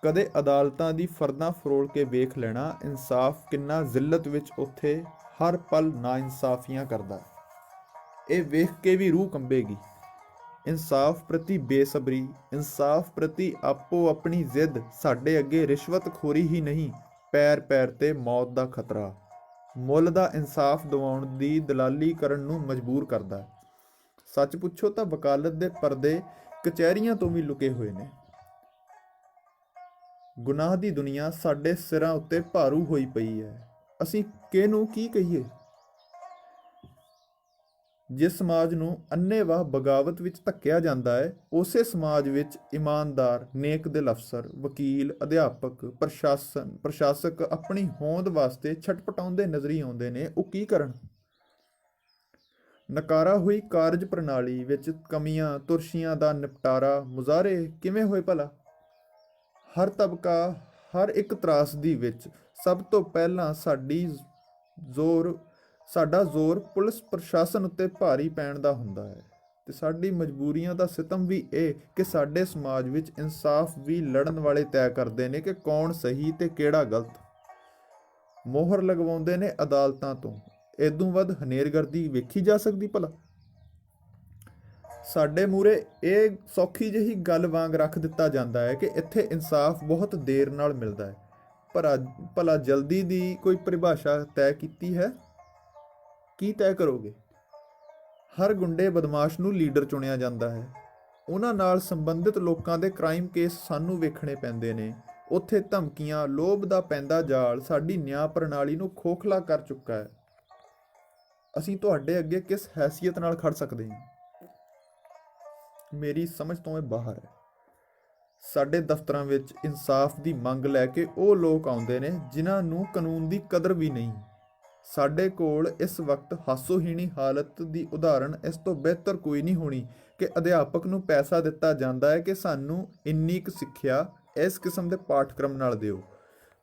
ਕਦੇ ਅਦਾਲਤਾਂ ਦੀ ਫਰਦਾਂ ਫਰੋਲ ਕੇ ਵੇਖ ਲੈਣਾ, ਇਨਸਾਫ ਕਿੰਨਾ ਜ਼ਿੱਲਤ ਵਿੱਚ ਉੱਥੇ ਹਰ ਪਲ ਨਾਇਨਸਾਫੀਆਂ ਕਰਦਾ। ਇਹ ਵੇਖ ਕੇ ਵੀ ਰੂਹ ਕੰਬੇਗੀ। ਇਨਸਾਫ ਪ੍ਰਤੀ ਬੇਸਬਰੀ, ਇਨਸਾਫ ਪ੍ਰਤੀ ਆਪੋ ਆਪਣੀ ਜ਼ਿੱਦ ਸਾਡੇ ਅੱਗੇ ਰਿਸ਼ਵਤਖੋਰੀ ਹੀ ਨਹੀਂ, ਪੈਰ ਪੈਰ ਤੇ ਮੌਤ ਦਾ ਖਤਰਾ, ਮੁੱਲ ਦਾ ਇਨਸਾਫ ਦਿਵਾਉਣ ਦੀ ਦਲਾਲੀ ਕਰਨ ਨੂੰ ਮਜਬੂਰ ਕਰਦਾ। ਸੱਚ ਪੁੱਛੋ ਤਾਂ ਵਕਾਲਤ ਦੇ ਪਰਦੇ ਕਚਹਿਰੀਆਂ ਤੋਂ ਵੀ ਲੁਕੇ ਹੋਏ ਨੇ। ਗੁਨਾਹ ਦੀ ਦੁਨੀਆ ਸਾਡੇ ਸਿਰਾਂ ਉੱਤੇ ਭਾਰੂ ਹੋਈ ਪਈ ਹੈ। ਅਸੀਂ ਕਿਹਨੂੰ ਕੀ ਕਹੀਏ? ਜਿਸ ਸਮਾਜ ਨੂੰ ਅੰਨ੍ਹੇਵਾਹ ਬਗਾਵਤ ਵਿੱਚ ਧੱਕਿਆ ਜਾਂਦਾ ਹੈ, ਉਸੇ ਸਮਾਜ ਵਿੱਚ ਇਮਾਨਦਾਰ, ਨੇਕ ਦਿਲ ਅਫਸਰ, ਵਕੀਲ, ਅਧਿਆਪਕ, ਪ੍ਰਸ਼ਾਸਕ ਆਪਣੀ ਹੋਂਦ ਵਾਸਤੇ ਛਟਪਟਾਉਂਦੇ ਨਜ਼ਰੀ ਆਉਂਦੇ ਨੇ। ਉਹ ਕੀ ਕਰਨ? ਨਕਾਰਾ ਹੋਈ ਕਾਰਜ ਪ੍ਰਣਾਲੀ ਵਿੱਚ ਕਮੀਆਂ ਤੁਰਸ਼ੀਆਂ ਦਾ ਨਿਪਟਾਰਾ ਮੁਜ਼ਾਹਰੇ ਕਿਵੇਂ ਹੋਏ ਭਲਾ? ਹਰ ਤਬਕਾ, ਹਰ ਇੱਕ ਤਰਾਸਦੀ ਵਿੱਚ ਸਭ ਤੋਂ ਪਹਿਲਾਂ ਸਾਡਾ ਜ਼ੋਰ ਪੁਲਿਸ ਪ੍ਰਸ਼ਾਸਨ ਉੱਤੇ ਭਾਰੀ ਪੈਣ ਦਾ ਹੁੰਦਾ ਹੈ। ਤੇ ਸਾਡੀ ਮਜਬੂਰੀਆਂ ਦਾ ਸਿਤਮ ਵੀ ਇਹ ਕਿ ਸਾਡੇ ਸਮਾਜ ਵਿੱਚ ਇਨਸਾਫ ਵੀ ਲੜਨ ਵਾਲੇ ਤੈਅ ਕਰਦੇ ਨੇ ਕਿ ਕੌਣ ਸਹੀ ਤੇ ਕਿਹੜਾ ਗਲਤ। ਮੋਹਰ ਲਗਵਾਉਂਦੇ ਨੇ ਅਦਾਲਤਾਂ ਤੋਂ। ਇਦੋਂ ਵੱਧ ਹਨੇਰਗਰਦੀ ਵੇਖੀ ਜਾ ਸਕਦੀ ਭਲਾ? ਸਾਡੇ ਮੂਹਰੇ ਇਹ ਸੌਖੀ ਜਿਹੀ ਗੱਲ ਵਾਂਗ ਰੱਖ ਦਿੱਤਾ ਜਾਂਦਾ ਹੈ ਕਿ ਇੱਥੇ ਇਨਸਾਫ ਬਹੁਤ ਦੇਰ ਨਾਲ ਮਿਲਦਾ ਹੈ। ਭਲਾ ਜਲਦੀ ਦੀ ਕੋਈ ਪਰਿਭਾਸ਼ਾ ਤੈਅ ਕੀਤੀ ਹੈ? ਕੀ ਤੈਅ ਕਰੋਗੇ? ਹਰ ਗੁੰਡੇ ਬਦਮਾਸ਼ ਨੂੰ ਲੀਡਰ ਚੁਣਿਆ ਜਾਂਦਾ ਹੈ। ਉਹਨਾਂ ਨਾਲ ਸੰਬੰਧਿਤ ਲੋਕਾਂ ਦੇ ਕ੍ਰਾਈਮ ਕੇਸ ਸਾਨੂੰ ਵੇਖਣੇ ਪੈਂਦੇ ਨੇ। ਉੱਥੇ ਧਮਕੀਆਂ, ਲੋਭ ਦਾ ਪੈਂਦਾ ਜਾਲ ਸਾਡੀ ਨਿਆਂ ਪ੍ਰਣਾਲੀ ਨੂੰ ਖੋਖਲਾ ਕਰ ਚੁੱਕਾ ਹੈ। ਅਸੀਂ ਤੁਹਾਡੇ ਅੱਗੇ ਕਿਸ ਹੈਸੀਅਤ ਨਾਲ ਖੜ ਸਕਦੇ ਹਾਂ? ਮੇਰੀ ਸਮਝ ਤੋਂ ਇਹ ਬਾਹਰ ਹੈ। ਸਾਡੇ ਦਫ਼ਤਰਾਂ ਵਿੱਚ ਇਨਸਾਫ ਦੀ ਮੰਗ ਲੈ ਕੇ ਉਹ ਲੋਕ ਆਉਂਦੇ ਨੇ ਜਿਨ੍ਹਾਂ ਨੂੰ ਕਾਨੂੰਨ ਦੀ ਕਦਰ ਵੀ ਨਹੀਂ। ਸਾਡੇ ਕੋਲ ਇਸ ਵਕਤ ਹਾਸੋਹੀਣੀ ਹਾਲਤ ਦੀ ਉਦਾਹਰਣ ਇਸ ਤੋਂ ਬਿਹਤਰ ਕੋਈ ਨਹੀਂ ਹੋਣੀ ਕਿ ਅਧਿਆਪਕ ਨੂੰ ਪੈਸਾ ਦਿੱਤਾ ਜਾਂਦਾ ਹੈ ਕਿ ਸਾਨੂੰ ਇੰਨੀ ਕੁ ਸਿੱਖਿਆ ਇਸ ਕਿਸਮ ਦੇ ਪਾਠਕ੍ਰਮ ਨਾਲ ਦਿਓ।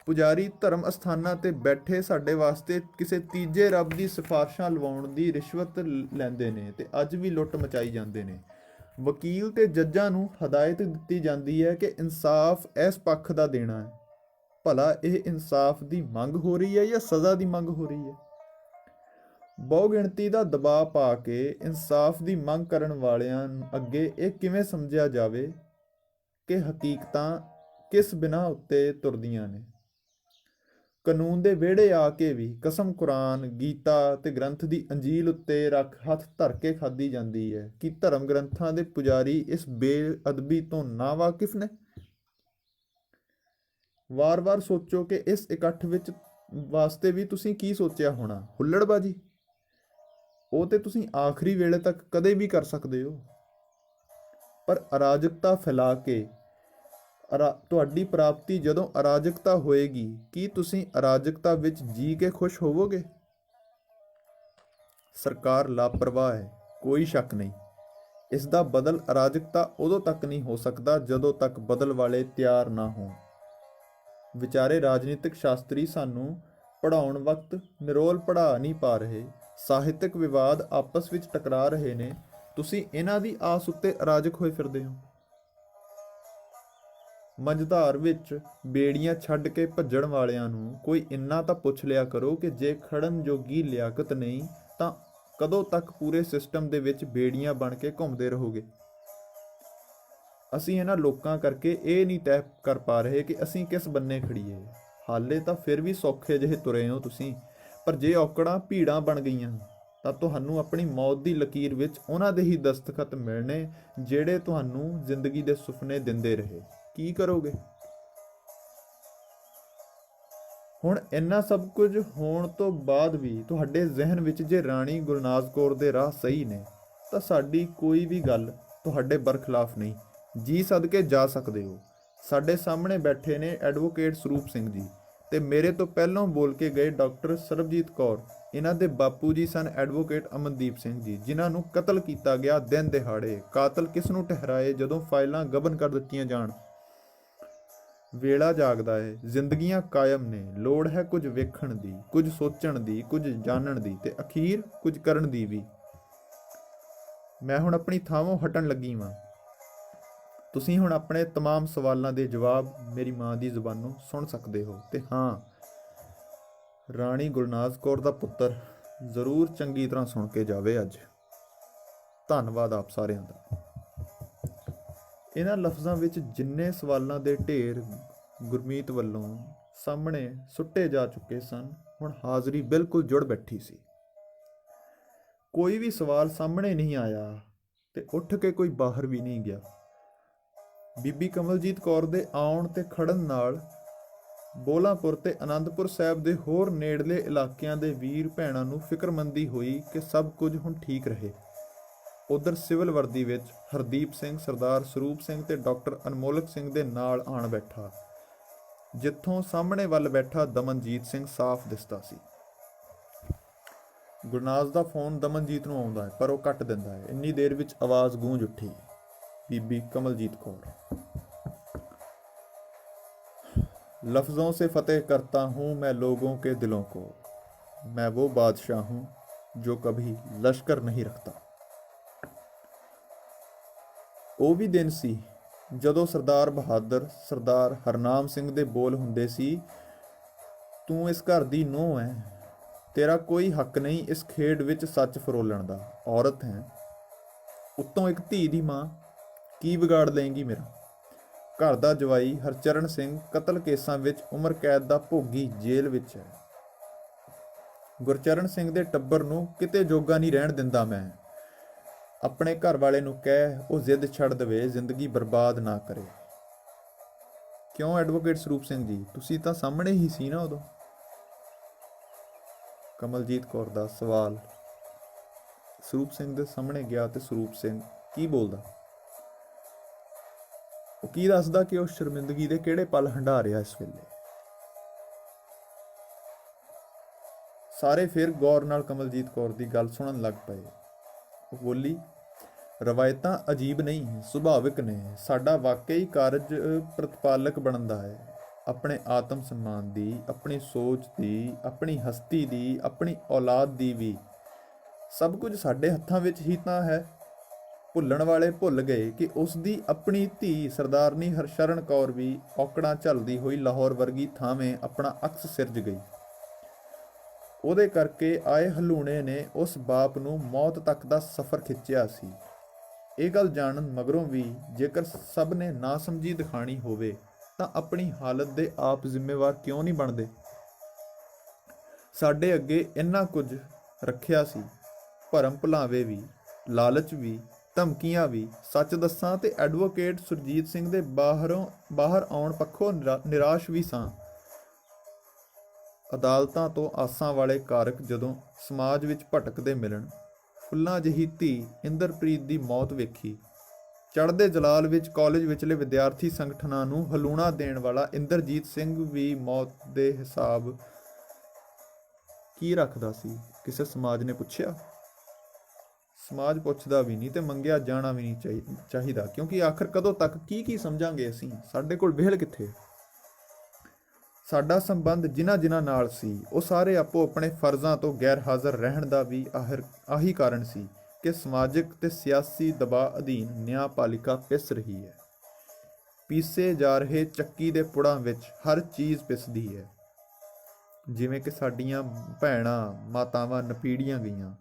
ਪੁਜਾਰੀ ਧਰਮ ਅਸਥਾਨਾਂ ਤੇ ਬੈਠੇ ਸਾਡੇ ਵਾਸਤੇ ਕਿਸੇ ਤੀਜੇ ਰੱਬ ਦੀ ਸਿਫਾਰਸ਼ਾਂ ਲਵਾਉਣ ਦੀ ਰਿਸ਼ਵਤ ਲੈਂਦੇ ਨੇ ਤੇ ਅੱਜ ਵੀ ਲੁੱਟ ਮਚਾਈ ਜਾਂਦੇ ਨੇ। ਵਕੀਲ ਤੇ ਜੱਜਾਂ ਨੂੰ ਹਦਾਇਤ ਦਿੱਤੀ ਜਾਂਦੀ ਹੈ ਕਿ ਇਨਸਾਫ ਇਸ ਪੱਖ ਦਾ ਦੇਣਾ ਹੈ। ਭਲਾ ਇਹ ਇਨਸਾਫ ਦੀ ਮੰਗ ਹੋ ਰਹੀ ਹੈ ਜਾਂ ਸਜ਼ਾ ਦੀ ਮੰਗ ਹੋ ਰਹੀ ਹੈ? ਬਹੁ ਗਿਣਤੀ ਦਾ ਦਬਾਅ ਪਾ ਕੇ ਇਨਸਾਫ ਦੀ ਮੰਗ ਕਰਨ ਵਾਲਿਆਂ ਅੱਗੇ ਇਹ ਕਿਵੇਂ ਸਮਝਿਆ ਜਾਵੇ ਕਿ ਹਕੀਕਤਾਂ ਕਿਸ ਬਿਨਾਂ ਉੱਤੇ ਤੁਰਦੀਆਂ ਨੇ? ਕਾਨੂੰਨ ਦੇ ਵਿਹੜੇ ਆ ਕੇ ਵੀ ਕਸਮ ਕੁਰਾਨ, ਗੀਤਾ ਤੇ ਗ੍ਰੰਥ ਦੀ ਅੰਜੀਲ ਉੱਤੇ ਰੱਖ ਹੱਥ ਧਰ ਕੇ ਖਾਧੀ ਜਾਂਦੀ ਹੈ। ਕਿ ਧਰਮ ਗ੍ਰੰਥਾਂ ਦੇ ਪੁਜਾਰੀ ਇਸ ਬੇਅਦਬੀ ਤੋਂ ਨਾ ਵਾਕਿਫ ਨੇ? ਵਾਰ-ਵਾਰ ਸੋਚੋ ਕਿ ਇਸ ਇਕੱਠ ਵਿੱਚ ਵਾਸਤੇ ਵੀ ਤੁਸੀਂ ਕੀ ਸੋਚਿਆ ਹੋਣਾ। ਹੁੱਲੜਬਾਜੀ ਉਹ ਤੇ ਤੁਸੀਂ ਆਖਰੀ ਵੇਲੇ ਤੱਕ ਕਦੇ ਵੀ ਕਰ ਸਕਦੇ ਹੋ, ਪਰ ਅਰਾਜਕਤਾ ਫੈਲਾ ਕੇ ਤੁਹਾਡੀ ਪ੍ਰਾਪਤੀ ਜਦੋਂ ਅਰਾਜਕਤਾ ਹੋਏਗੀ, ਕੀ ਤੁਸੀਂ ਅਰਾਜਕਤਾ ਵਿੱਚ ਜੀ ਕੇ ਖੁਸ਼ ਹੋਵੋਗੇ? ਸਰਕਾਰ ਲਾਪਰਵਾਹ ਹੈ, ਕੋਈ ਸ਼ੱਕ ਨਹੀਂ। ਇਸ ਦਾ ਬਦਲ ਅਰਾਜਕਤਾ ਉਦੋਂ ਤੱਕ ਨਹੀਂ ਹੋ ਸਕਦਾ ਜਦੋਂ ਤੱਕ ਬਦਲ ਵਾਲੇ ਤਿਆਰ ਨਾ ਹੋਣ। ਵਿਚਾਰੇ ਰਾਜਨੀਤਿਕ ਸ਼ਾਸਤਰੀ ਸਾਨੂੰ ਪੜ੍ਹਾਉਣ ਵਕਤ ਨਿਰੋਲ ਪੜ੍ਹਾ ਨਹੀਂ ਪਾ ਰਹੇ। ਸਾਹਿਤਕ ਵਿਵਾਦ ਆਪਸ ਵਿੱਚ ਟਕਰਾ ਰਹੇ ਨੇ। ਤੁਸੀਂ ਇਹਨਾਂ ਦੀ ਆਸ ਉੱਤੇ ਅਰਾਜਕ ਹੋਏ ਫਿਰਦੇ ਹੋ। ਮਝਧਾਰ ਵਿੱਚ ਬੇੜੀਆਂ ਛੱਡ ਕੇ ਭੱਜਣ ਵਾਲਿਆਂ ਨੂੰ ਕੋਈ ਇੰਨਾ ਤਾਂ ਪੁੱਛ ਲਿਆ ਕਰੋ ਕਿ ਜੇ ਖੜਨ ਜੋਗੀ ਲਿਆਕਤ ਨਹੀਂ ਤਾਂ ਕਦੋਂ ਤੱਕ ਪੂਰੇ ਸਿਸਟਮ ਦੇ ਵਿੱਚ ਬੇੜੀਆਂ ਬਣ ਕੇ ਘੁੰਮਦੇ ਰਹੋਗੇ? ਅਸੀਂ ਇਹਨਾਂ ਲੋਕਾਂ ਕਰਕੇ ਇਹ ਨਹੀਂ ਤੈਅ ਕਰ ਪਾ ਰਹੇ ਕਿ ਅਸੀਂ ਕਿਸ ਬੰਨੇ ਖੜੀਏ। ਹਾਲੇ ਤਾਂ ਫਿਰ ਵੀ ਸੌਖੇ ਜਿਹੇ ਤੁਰੇ ਹੋ ਤੁਸੀਂ, ਪਰ ਜੇ ਔਕੜਾਂ ਭੀੜਾਂ ਬਣ ਗਈਆਂ ਤਾਂ ਤੁਹਾਨੂੰ ਆਪਣੀ ਮੌਤ ਦੀ ਲਕੀਰ ਵਿੱਚ ਉਹਨਾਂ ਦੇ ਹੀ ਦਸਤਖਤ ਮਿਲਣੇ ਜਿਹੜੇ ਤੁਹਾਨੂੰ ਜ਼ਿੰਦਗੀ ਦੇ ਸੁਪਨੇ ਦਿੰਦੇ ਰਹੇ। ਕੀ ਕਰੋਗੇ? ਹੁਣ ਇੰਨਾ ਸਭ ਕੁਝ ਹੋਣ ਤੋਂ ਬਾਅਦ ਵੀ ਤੁਹਾਡੇ ਜ਼ਿਹਨ ਵਿੱਚ ਜੇ ਰਾਣੀ ਗੁਲਨਾਜ਼ ਕੌਰ ਦੇ ਰਾਹ ਸਹੀ ਨੇ ਤਾਂ ਸਾਡੀ ਕੋਈ ਵੀ ਗੱਲ ਤੁਹਾਡੇ ਬਰਖਲਾਫ ਨਹੀਂ। ਜੀ ਸਦਕੇ ਜਾ ਸਕਦੇ ਹੋ। ਸਾਡੇ ਸਾਹਮਣੇ ਬੈਠੇ ਨੇ ਐਡਵੋਕੇਟ ਸਰੂਪ ਸਿੰਘ ਜੀ ਤੇ ਮੇਰੇ ਤੋਂ ਪਹਿਲਾਂ ਬੋਲ ਕੇ ਗਏ ਡਾਕਟਰ ਸਰਬਜੀਤ ਕੌਰ। ਇਹਨਾਂ ਦੇ ਬਾਪੂ ਜੀ ਸਨ ਐਡਵੋਕੇਟ ਅਮਨਦੀਪ ਸਿੰਘ ਜੀ, ਜਿਨ੍ਹਾਂ ਨੂੰ ਕਤਲ ਕੀਤਾ ਗਿਆ ਦਿਨ ਦਿਹਾੜੇ। ਕਾਤਲ ਕਿਸ ਨੂੰ ਠਹਿਰਾਏ ਜਦੋਂ ਫਾਈਲਾਂ ਗਬਨ ਕਰ ਦਿੱਤੀਆਂ ਜਾਣ? ਵੇਲਾ ਜਾਗਦਾ ਹੈ, ਜ਼ਿੰਦਗੀਆਂ ਕਾਇਮ ਨੇ। ਲੋੜ ਹੈ ਕੁਝ ਵੇਖਣ ਦੀ, ਕੁਝ ਸੋਚਣ ਦੀ, ਕੁਝ ਜਾਣਨ ਦੀ ਤੇ ਅਖੀਰ ਕੁਝ ਕਰਨ ਦੀ ਵੀ। ਮੈਂ ਹੁਣ ਆਪਣੀ ਥਾਂਵੋਂ ਹਟਣ ਲੱਗੀ ਵਾਂ। ਤੁਸੀਂ ਹੁਣ ਆਪਣੇ तमाम ਸਵਾਲਾਂ ਦੇ ਜਵਾਬ ਮੇਰੀ ਮਾਂ ਦੀ ਜ਼ੁਬਾਨੋਂ ਸੁਣ ਸਕਦੇ ਹੋ। ਤੇ ਹਾਂ, ਰਾਣੀ ਗੁਲਨਾਜ਼ ਕੌਰ ਦਾ ਪੁੱਤਰ ਜ਼ਰੂਰ ਚੰਗੀ ਤਰ੍ਹਾਂ ਸੁਣ ਕੇ ਜਾਵੇ ਅੱਜ। ਧੰਨਵਾਦ ਆਪ ਸਾਰਿਆਂ ਦਾ। ਇਹਨਾਂ ਲਫ਼ਜ਼ਾਂ ਵਿੱਚ ਜਿੰਨੇ ਸਵਾਲਾਂ ਦੇ ਢੇਰ ਗੁਰਮੀਤ ਵੱਲੋਂ ਸਾਹਮਣੇ ਸੁੱਟੇ ਜਾ ਚੁੱਕੇ ਸਨ, ਹੁਣ ਹਾਜ਼ਰੀ ਬਿਲਕੁਲ ਜੁੜ ਬੈਠੀ ਸੀ। ਕੋਈ ਵੀ ਸਵਾਲ ਸਾਹਮਣੇ ਨਹੀਂ ਆਇਆ ਤੇ ਉੱਠ ਕੇ ਕੋਈ ਬਾਹਰ ਵੀ ਨਹੀਂ ਗਿਆ। ਬੀਬੀ ਕਮਲਜੀਤ ਕੌਰ ਦੇ ਆਉਣ ਤੇ ਖੜਨ ਨਾਲ ਬੋਲਾਪੁਰ ਤੇ ਅਨੰਦਪੁਰ ਸਾਹਿਬ ਦੇ ਹੋਰ ਨੇੜਲੇ ਇਲਾਕਿਆਂ ਦੇ ਵੀਰ ਭੈਣਾਂ ਨੂੰ ਫਿਕਰਮੰਦੀ ਹੋਈ ਕਿ ਸਭ ਕੁਝ ਹੁਣ ਠੀਕ ਰਹੇ। ਉਧਰ ਸਿਵਲ ਵਰਦੀ ਵਿੱਚ ਹਰਦੀਪ ਸਿੰਘ, ਸਰਦਾਰ ਸਰੂਪ ਸਿੰਘ ਤੇ ਡਾਕਟਰ ਅਨਮੋਲਕ ਸਿੰਘ ਦੇ ਨਾਲ ਆਣ ਬੈਠਾ, ਜਿੱਥੋਂ ਸਾਹਮਣੇ ਵੱਲ ਬੈਠਾ ਦਮਨਜੀਤ ਸਿੰਘ ਸਾਫ਼ ਦਿਸਦਾ ਸੀ। ਗੁਰਨਾਜ਼ ਦਾ ਫੋਨ ਦਮਨਜੀਤ ਨੂੰ ਆਉਂਦਾ ਹੈ, ਪਰ ਉਹ ਕੱਟ ਦਿੰਦਾ ਹੈ। ਇੰਨੀ ਦੇਰ ਵਿੱਚ ਆਵਾਜ਼ ਗੂੰਜ ਉੱਠੀ, बीबी कमलजीत कौर। लफ्ज़ों से फतेह करता हूँ मैं लोगों के दिलों को, मैं वो बादशाह हूँ जो कभी लश्कर नहीं रखता। ਉਹ ਵੀ ਦਿਨ ਸੀ ਜਦੋਂ ਸਰਦਾਰ ਬਹਾਦਰ, ਸਰਦਾਰ ਹਰਨਾਮ ਸਿੰਘ ਦੇ ਬੋਲ ਹੁੰਦੇ ਸੀ, ਤੂੰ ਇਸ ਘਰ ਦੀ ਨੂੰਹ ਹੈ, ਤੇਰਾ ਕੋਈ ਹੱਕ ਨਹੀਂ ਇਸ ਖੇਡ ਵਿੱਚ ਸੱਚ ਫਰੋਲਣ ਦਾ। ਔਰਤ ਹੈ, ਉੱਤੋਂ ਇੱਕ ਧੀ ਦੀ ਮਾਂ, ਕੀ ਵਿਗਾੜ ਲਏਂਗੀ ਮੇਰਾ? ਘਰ ਦਾ ਜਵਾਈ ਹਰਚਰਨ ਸਿੰਘ ਕਤਲ ਕੇਸਾਂ ਵਿੱਚ ਉਮਰ ਕੈਦ ਦਾ ਭੋਗੀ ਜੇਲ੍ਹ ਵਿੱਚ ਹੈ। ਗੁਰਚਰਨ ਸਿੰਘ ਦੇ ਟੱਬਰ ਨੂੰ ਕਿਤੇ ਜੋਗਾ ਨਹੀਂ ਰਹਿਣ ਦਿੰਦਾ ਮੈਂ। ਆਪਣੇ ਘਰ ਵਾਲੇ ਨੂੰ ਕਹਿ ਉਹ ਜ਼ਿੱਦ ਛੱਡ ਦੇਵੇ, ਜ਼ਿੰਦਗੀ ਬਰਬਾਦ ਨਾ ਕਰੇ। ਕਿਉਂ ਐਡਵੋਕੇਟ ਸਰੂਪ ਸਿੰਘ ਜੀ, ਤੁਸੀਂ ਤਾਂ ਸਾਹਮਣੇ ਹੀ ਸੀ ਨਾ ਉਦੋਂ? ਕਮਲਜੀਤ ਕੌਰ ਦਾ ਸਵਾਲ ਸਰੂਪ ਸਿੰਘ ਦੇ ਸਾਹਮਣੇ ਗਿਆ ਤੇ ਸਰੂਪ ਸਿੰਘ ਕੀ ਬੋਲਦਾ? ਉਹ ਕੀ ਦੱਸਦਾ ਕਿ ਉਹ ਸ਼ਰਮਿੰਦਗੀ ਦੇ ਕਿਹੜੇ ਪਲ ਹੰਢਾ ਰਿਹਾ ਇਸ ਵੇਲੇ? ਸਾਰੇ ਫਿਰ ਗੌਰ ਨਾਲ ਕਮਲਜੀਤ ਕੌਰ ਦੀ ਗੱਲ ਸੁਣਨ ਲੱਗ ਪਏ। ਉਹ ਬੋਲੀ, ਰਵਾਇਤਾਂ ਅਜੀਬ ਨਹੀਂ, ਸੁਭਾਵਿਕ ਨੇ। ਸਾਡਾ ਵਾਕਈ ਕਾਰਜ ਪ੍ਰਤਪਾਲਕ ਬਣਦਾ ਹੈ। ਆਪਣੇ ਆਤਮ ਸਨਮਾਨ ਦੀ, ਆਪਣੀ ਸੋਚ ਦੀ, ਆਪਣੀ ਹਸਤੀ ਦੀ, ਆਪਣੀ ਔਲਾਦ ਦੀ ਵੀ। ਸਭ ਕੁਝ ਸਾਡੇ ਹੱਥਾਂ ਵਿੱਚ ਹੀ ਤਾਂ ਹੈ। ਭੁੱਲਣ ਵਾਲੇ ਭੁੱਲ ਗਏ ਕਿ ਉਸ ਦੀ ਆਪਣੀ ਧੀ ਸਰਦਾਰਨੀ ਹਰਸ਼ਰਨ ਕੌਰ ਵੀ ਔਕੜਾਂ ਝੱਲਦੀ ਹੋਈ ਲਾਹੌਰ ਵਰਗੀ ਥਾਵੇਂ ਆਪਣਾ ਅਕਸ ਸਿਰਜ ਗਈ। ਉਹਦੇ ਕਰਕੇ ਆਏ ਹਲੂਣੇ ਨੇ ਉਸ ਬਾਪ ਨੂੰ ਮੌਤ ਤੱਕ ਦਾ ਸਫ਼ਰ ਖਿੱਚਿਆ ਸੀ। ਇਹ ਗੱਲ ਜਾਣਨ ਮਗਰੋਂ ਵੀ ਜੇਕਰ ਸਭ ਨੇ ਨਾ ਸਮਝੀ ਦਿਖਾਣੀ ਹੋਵੇ ਤਾਂ ਆਪਣੀ ਹਾਲਤ ਦੇ ਆਪ ਜ਼ਿੰਮੇਵਾਰ ਕਿਉਂ ਨਹੀਂ ਬਣਦੇ। ਸਾਡੇ ਅੱਗੇ ਇੰਨਾ ਕੁਝ ਰੱਖਿਆ ਸੀ, ਭਰਮ ਭੁਲਾਵੇ ਵੀ, ਲਾਲਚ ਵੀ, ਧਮਕੀਆਂ ਵੀ। ਸੱਚ ਦੱਸਾਂ ਤੇ ਐਡਵੋਕੇਟ ਸੁਰਜੀਤ ਸਿੰਘ ਦੇ ਬਾਹਰ ਆਉਣ ਪੱਖੋਂ ਨਿਰਾਸ਼ ਵੀ ਸਾਂ। ਅਦਾਲਤਾਂ ਤੋਂ ਆਸਾਂ ਵਾਲੇ ਕਾਰਕ ਜਦੋਂ ਸਮਾਜ ਵਿੱਚ ਭਟਕਦੇ ਮਿਲਣ, ਫੁੱਲਾਂ ਜਿਹੀ ਧੀ ਇੰਦਰਪ੍ਰੀਤ ਦੀ ਮੌਤ ਵੇਖੀ। ਚੜ੍ਹਦੇ ਜਲਾਲ ਵਿੱਚ ਕਾਲਜ ਵਿਚਲੇ ਵਿਦਿਆਰਥੀ ਸੰਗਠਨਾਂ ਨੂੰ ਹਲੂਣਾ ਦੇਣ ਵਾਲਾ ਇੰਦਰਜੀਤ ਸਿੰਘ ਵੀ ਮੌਤ ਦੇ ਹਿਸਾਬ ਕੀ ਰੱਖਦਾ ਸੀ? ਕਿਸੇ ਸਮਾਜ ਨੇ ਪੁੱਛਿਆ? ਸਮਾਜ ਪੁੱਛਦਾ ਵੀ ਨਹੀਂ ਤੇ ਮੰਗਿਆ ਜਾਣਾ ਵੀ ਨਹੀਂ ਚਾਹੀਦਾ, ਕਿਉਂਕਿ ਆਖਰ ਕਦੋਂ ਤੱਕ ਕੀ ਸਮਝਾਂਗੇ ਅਸੀਂ? ਸਾਡੇ ਕੋਲ ਵਿਹਲ ਕਿੱਥੇ? ਸਾਡਾ ਸੰਬੰਧ ਜਿਨ੍ਹਾਂ ਨਾਲ ਸੀ, ਉਹ ਸਾਰੇ ਆਪੋ ਆਪਣੇ ਫਰਜ਼ਾਂ ਤੋਂ ਗੈਰ ਹਾਜ਼ਰ ਰਹਿਣ ਦਾ ਵੀ ਆਹੀ ਕਾਰਨ ਸੀ ਕਿ ਸਮਾਜਿਕ ਤੇ ਸਿਆਸੀ ਦਬਾਅ ਅਧੀਨ ਨਿਆਂਪਾਲਿਕਾ ਪਿਸ ਰਹੀ ਹੈ। ਪੀਸੇ ਜਾ ਰਹੇ ਚੱਕੀ ਦੇ ਪੁੜਾਂ ਵਿੱਚ ਹਰ ਚੀਜ਼ ਪਿਸਦੀ ਹੈ। ਜਿਵੇਂ ਕਿ ਸਾਡੀਆਂ ਭੈਣਾਂ ਮਾਤਾਵਾਂ ਨਪੀੜੀਆਂ ਗਈਆਂ।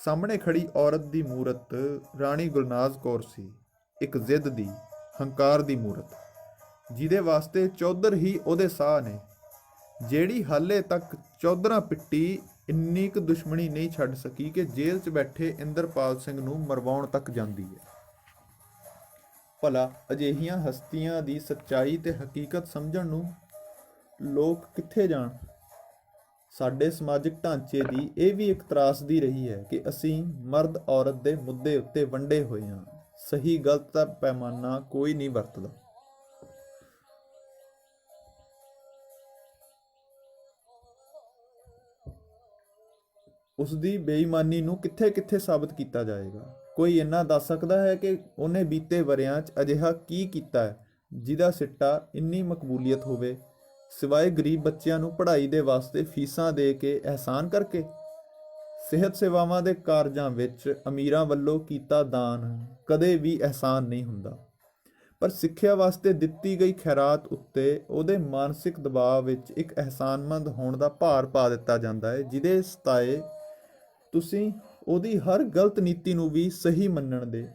ਸਾਹਮਣੇ ਖੜੀ ਔਰਤ ਦੀ ਮੂਰਤ ਰਾਣੀ ਗੁਲਨਾਜ਼ ਕੌਰ ਸੀ, ਇੱਕ ਜ਼ਿੱਦ ਦੀ, ਹੰਕਾਰ ਦੀ ਮੂਰਤ, ਜਿਹਦੇ ਵਾਸਤੇ ਚੌਧਰ ਹੀ ਉਹਦੇ ਸਾਹ ਨੇ। ਜਿਹੜੀ ਹਾਲੇ ਤੱਕ ਚੌਧਰਾਂ ਪਿੱਟੀ ਇੰਨੀ ਕੁ ਦੁਸ਼ਮਣੀ ਨਹੀਂ ਛੱਡ ਸਕੀ ਕਿ ਜੇਲ੍ਹ 'ਚ ਬੈਠੇ ਇੰਦਰਪਾਲ ਸਿੰਘ ਨੂੰ ਮਰਵਾਉਣ ਤੱਕ ਜਾਂਦੀ ਹੈ। ਭਲਾ ਅਜਿਹੀਆਂ ਹਸਤੀਆਂ ਦੀ ਸੱਚਾਈ ਤੇ ਹਕੀਕਤ ਸਮਝਣ ਨੂੰ ਲੋਕ ਕਿੱਥੇ ਜਾਣ? ਸਾਡੇ ਸਮਾਜਿਕ ਢਾਂਚੇ ਦੀ ਇਹ ਵੀ ਇੱਕ ਤਰਾਸਦੀ ਰਹੀ ਹੈ ਕਿ ਅਸੀਂ ਮਰਦ ਔਰਤ ਦੇ ਮੁੱਦੇ ਉੱਤੇ ਵੰਡੇ ਹੋਏ ਹਾਂ। ਸਹੀ ਗਲਤ ਦਾ ਪੈਮਾਨਾ ਕੋਈ ਨਹੀਂ ਵਰਤਦਾ। ਉਸ ਦੀ ਬੇਈਮਾਨੀ ਨੂੰ ਕਿੱਥੇ ਸਾਬਤ ਕੀਤਾ ਜਾਏਗਾ? ਕੋਈ ਇੰਨਾ ਦੱਸ ਸਕਦਾ ਹੈ ਕਿ ਉਹਨੇ ਬੀਤੇ ਵਰਿਆਂ 'ਚ ਅਜਿਹਾ ਕੀ ਕੀਤਾ ਹੈ ਜਿਹਦਾ ਸਿੱਟਾ ਇੰਨੀ ਮਕਬੂਲੀਅਤ ਹੋਵੇ, ਸਿਵਾਏ ਗਰੀਬ ਬੱਚਿਆਂ ਨੂੰ ਪੜ੍ਹਾਈ ਦੇ ਵਾਸਤੇ ਫੀਸਾਂ ਦੇ ਕੇ ਅਹਿਸਾਨ ਕਰਕੇ? ਸਿਹਤ ਸੇਵਾਵਾਂ ਦੇ ਕਾਰਜਾਂ ਵਿੱਚ ਅਮੀਰਾਂ ਵੱਲੋਂ ਕੀਤਾ ਦਾਨ ਕਦੇ ਵੀ ਅਹਿਸਾਨ ਨਹੀਂ ਹੁੰਦਾ, ਪਰ ਸਿੱਖਿਆ ਵਾਸਤੇ ਦਿੱਤੀ ਗਈ ਖੈਰਾਤ ਉੱਤੇ ਉਹਦੇ ਮਾਨਸਿਕ ਦਬਾਅ ਵਿੱਚ ਇੱਕ ਅਹਿਸਾਨਮੰਦ ਹੋਣ ਦਾ ਭਾਰ ਪਾ ਦਿੱਤਾ ਜਾਂਦਾ ਹੈ, ਜਿਹਦੇ ਸਤਾਏ ਤੁਸੀਂ ਉਹਦੀ ਹਰ ਗਲਤ ਨੀਤੀ ਨੂੰ ਵੀ ਸਹੀ ਮੰਨਣ ਦੇ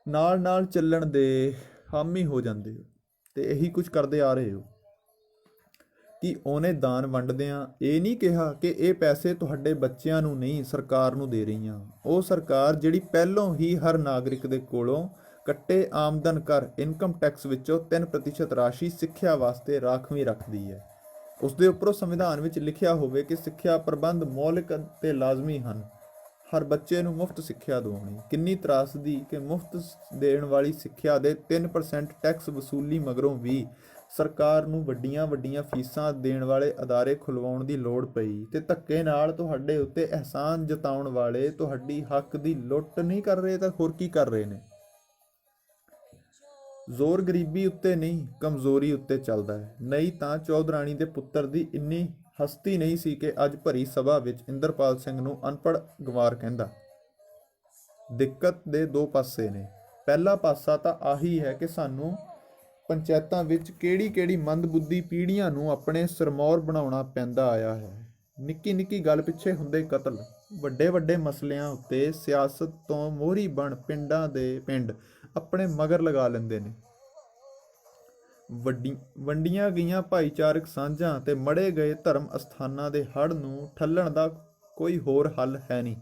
ਨਾਲ ਚੱਲਣ ਦੇ ਹਾਮੀ ਹੋ ਜਾਂਦੇ ਹੋ ਤੇ ਇਹੀ ਕੁਝ ਕਰਦੇ ਆ ਰਹੇ ਹੋ। ਕਿ ਉਹਨੇ ਦਾਨ ਵੰਡਦਿਆਂ ਇਹ ਨਹੀਂ ਕਿਹਾ ਕਿ ਇਹ ਪੈਸੇ ਤੁਹਾਡੇ ਬੱਚਿਆਂ ਨੂੰ ਨਹੀਂ, ਸਰਕਾਰ ਨੂੰ ਦੇ ਰਹੀਆਂ। ਉਹ ਸਰਕਾਰ ਜਿਹੜੀ ਪਹਿਲੋਂ ਹੀ ਹਰ ਨਾਗਰਿਕ ਦੇ ਕੋਲੋਂ ਕੱਟੇ ਆਮਦਨ ਕਰ ਇਨਕਮ ਟੈਕਸ ਵਿੱਚੋਂ 3% ਰਾਸ਼ੀ ਸਿੱਖਿਆ ਵਾਸਤੇ ਰਾਖਵੀਂ ਰੱਖਦੀ ਹੈ। ਉਸ ਦੇ ਉੱਪਰੋਂ ਸੰਵਿਧਾਨ ਵਿੱਚ ਲਿਖਿਆ ਹੋਵੇ ਕਿ ਸਿੱਖਿਆ ਪ੍ਰਬੰਧ ਮੌਲਿਕ ਅਤੇ ਲਾਜ਼ਮੀ ਹਨ, ਹਰ ਬੱਚੇ ਨੂੰ ਮੁਫਤ ਸਿੱਖਿਆ ਦਿਵਾਉਣੀ। ਕਿੰਨੀ ਤਰਾਸਦੀ ਕਿ ਮੁਫਤ ਦੇਣ ਵਾਲੀ ਸਿੱਖਿਆ ਦੇ 3% ਟੈਕਸ ਵਸੂਲੀ ਮਗਰੋਂ ਵੀ ਸਰਕਾਰ ਨੂੰ ਵੱਡੀਆਂ ਫੀਸਾਂ ਦੇਣ ਵਾਲੇ ਅਦਾਰੇ ਖੁਲਵਾਉਣ ਦੀ ਲੋੜ ਪਈ ਤੇ ਧੱਕੇ ਨਾਲ ਤੁਹਾਡੇ ਉੱਤੇ ਅਹਿਸਾਨ ਜਤਾਉਣ ਵਾਲੇ ਤੁਹਾਡੀ ਹੱਕ ਦੀ ਲੁੱਟ ਨਹੀਂ ਕਰ ਰਹੇ ਤਾਂ ਹੋਰ ਕੀ ਕਰ ਰਹੇ ਨੇ? ਜ਼ੋਰ ਗਰੀਬੀ ਉੱਤੇ ਨਹੀਂ, ਕਮਜ਼ੋਰੀ ਉੱਤੇ ਚੱਲਦਾ ਹੈ। ਨਹੀਂ ਤਾਂ ਚੌਧਰਾਣੀ ਦੇ ਪੁੱਤਰ ਦੀ ਇੰਨੀ ਹਸਤੀ ਨਹੀਂ ਸੀ ਕਿ ਅੱਜ ਭਰੀ ਸਭਾ ਵਿੱਚ ਇੰਦਰਪਾਲ ਸਿੰਘ ਨੂੰ ਅਨਪੜ੍ਹ ਗੰਵਾਰ ਕਹਿੰਦਾ। ਦਿੱਕਤ ਦੇ ਦੋ ਪਾਸੇ ਨੇ। ਪਹਿਲਾ ਪਾਸਾ ਤਾਂ ਆਹੀ ਹੈ ਕਿ ਸਾਨੂੰ ਪੰਚਾਇਤਾਂ ਵਿੱਚ ਕਿਹੜੀ ਮੰਦਬੁੱਧੀ ਪੀੜ੍ਹੀਆਂ ਨੂੰ ਆਪਣੇ ਸਿਰਮੌਰ ਬਣਾਉਣਾ ਪੈਂਦਾ ਆਇਆ ਹੈ। ਨਿੱਕੀ ਗੱਲ ਪਿੱਛੇ ਹੁੰਦੇ ਕਤਲ, ਵੱਡੇ ਮਸਲਿਆਂ ਉੱਤੇ ਸਿਆਸਤ ਤੋਂ ਮੋਹਰੀ ਬਣ ਪਿੰਡ ਆਪਣੇ ਮਗਰ ਲਗਾ ਲੈਂਦੇ ਨੇ। ਵੰਡੀਆਂ ਗਈਆਂ ਭਾਈਚਾਰਕ ਸਾਂਝਾਂ ਤੇ ਮੜੇ ਗਏ ਧਰਮ ਅਸਥਾਨਾਂ ਦੇ ਹੜ੍ਹ ਨੂੰ ਠੱਲਣ ਦਾ ਕੋਈ ਹੋਰ ਹੱਲ ਹੈ ਨਹੀਂ।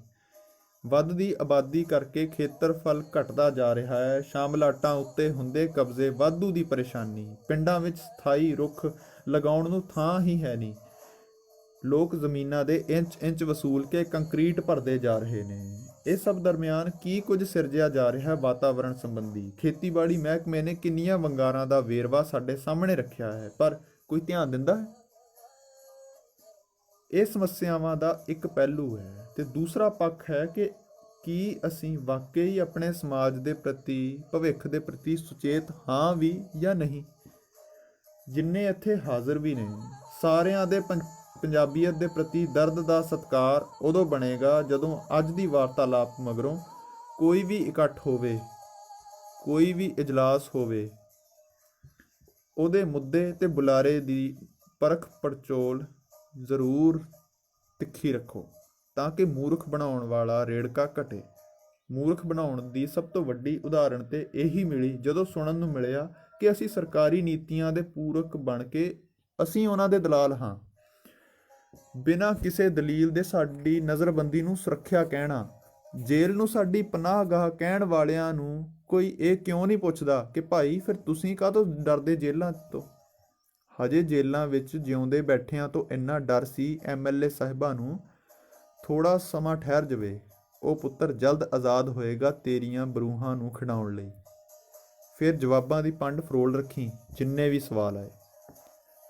ਵੱਧਦੀ ਆਬਾਦੀ ਕਰਕੇ ਖੇਤਰਫਲ ਘਟਦਾ ਜਾ ਰਿਹਾ ਹੈ। ਸ਼ਾਮਲਾਟਾਂ ਉੱਤੇ ਹੁੰਦੇ ਕਬਜ਼ੇ, ਵਾਧੂ ਦੀ ਪਰੇਸ਼ਾਨੀ, ਪਿੰਡਾਂ ਵਿੱਚ ਸਥਾਈ ਰੁੱਖ ਲਗਾਉਣ ਨੂੰ ਥਾਂ ਹੀ ਹੈ ਨਹੀਂ। ਲੋਕ ਜ਼ਮੀਨਾਂ ਦੇ ਇੰਚ ਵਸੂਲ ਕੇ ਕੰਕਰੀਟ ਭਰਦੇ ਜਾ ਰਹੇ ਨੇ। ਇਹ ਸਭ ਦਰਮਿਆਨ ਕੀ ਕੁਝ ਸਿਰਜਿਆ ਜਾ ਰਿਹਾ ਵਾਤਾਵਰਣ ਸੰਬੰਧੀ। ਖੇਤੀਬਾੜੀ ਮਹਿਕਮੇ ਨੇ ਕਿੰਨੀਆਂ ਵੰਗਾਰਾਂ ਦਾ ਵੇਰਵਾ ਸਾਡੇ ਸਾਹਮਣੇ ਰੱਖਿਆ ਹੈ, ਪਰ ਕੋਈ ਧਿਆਨ ਦਿੰਦਾ ਹੈ? ਇਹ ਸਮੱਸਿਆਵਾਂ ਦਾ ਇੱਕ ਪਹਿਲੂ ਹੈ ਤੇ ਦੂਸਰਾ ਪੱਖ ਹੈ ਕਿ ਕੀ ਅਸੀਂ ਵਾਕਈ ਆਪਣੇ ਸਮਾਜ ਦੇ ਪ੍ਰਤੀ, ਭਵਿੱਖ ਦੇ ਪ੍ਰਤੀ ਸੁਚੇਤ ਹਾਂ ਵੀ ਜਾਂ ਨਹੀਂ। ਜਿੰਨੇ ਇੱਥੇ ਹਾਜ਼ਰ ਵੀ ਨੇ, ਸਾਰਿਆਂ ਦੇ ਪੰਜਾਬੀਅਤ ਦੇ ਪ੍ਰਤੀ ਦਰਦ ਦਾ ਸਤਿਕਾਰ ਉਦੋਂ ਬਣੇਗਾ ਜਦੋਂ ਅੱਜ ਦੀ ਵਾਰਤਾਲਾਪ ਮਗਰੋਂ ਕੋਈ ਵੀ ਇਕੱਠ ਹੋਵੇ, ਕੋਈ ਵੀ ਇਜਲਾਸ ਹੋਵੇ, ਉਹਦੇ ਮੁੱਦੇ ਤੇ ਬੁਲਾਰੇ ਦੀ ਪਰਖ ਪੜਚੋਲ ਜ਼ਰੂਰ ਤਿੱਖੀ ਰੱਖੋ, ਤਾਂ ਕਿ ਮੂਰਖ ਬਣਾਉਣ ਵਾਲਾ ਰੇੜਕਾ ਘਟੇ। ਮੂਰਖ ਬਣਾਉਣ ਦੀ ਸਭ ਤੋਂ ਵੱਡੀ ਉਦਾਹਰਣ ਤੇ ਇਹੀ ਮਿਲੀ ਜਦੋਂ ਸੁਣਨ ਨੂੰ ਮਿਲਿਆ ਕਿ ਅਸੀਂ ਸਰਕਾਰੀ ਨੀਤੀਆਂ ਦੇ ਪੂਰਕ ਬਣ ਕੇ ਅਸੀਂ ਉਹਨਾਂ ਦੇ ਦਲਾਲ ਹਾਂ। ਬਿਨਾਂ ਕਿਸੇ ਦਲੀਲ ਦੇ ਸਾਡੀ ਨਜ਼ਰਬੰਦੀ ਨੂੰ ਸੁਰੱਖਿਆ ਕਹਿਣਾ, ਜੇਲ੍ਹ ਨੂੰ ਸਾਡੀ ਪਨਾਹਗਾਹ ਕਹਿਣ ਵਾਲਿਆਂ ਨੂੰ ਕੋਈ ਇਹ ਕਿਉਂ ਨਹੀਂ ਪੁੱਛਦਾ ਕਿ ਭਾਈ ਫਿਰ ਤੁਸੀਂ ਕਾਹਤੋਂ ਡਰਦੇ ਜੇਲ੍ਹਾਂ ਤੋਂ? ਹਜੇ ਜੇਲ੍ਹਾਂ ਵਿੱਚ ਜਿਉਂਦੇ ਬੈਠਿਆਂ ਤੋਂ ਇੰਨਾ ਡਰ ਸੀ MLA ਸਾਹਿਬਾਂ ਨੂੰ, ਥੋੜਾ ਸਮਾਂ ਠਹਿਰ ਜਾਵੇ, ਉਹ ਪੁੱਤਰ ਜਲਦ ਆਜ਼ਾਦ ਹੋਏਗਾ ਤੇਰੀਆਂ ਬਰੂਹਾਂ ਨੂੰ ਖਿਡਾਉਣ ਲਈ। ਫਿਰ ਜਵਾਬਾਂ ਦੀ ਪੰਡ ਫਰੋਲ ਰੱਖੀ ਜਿੰਨੇ ਵੀ ਸਵਾਲ ਆਏ।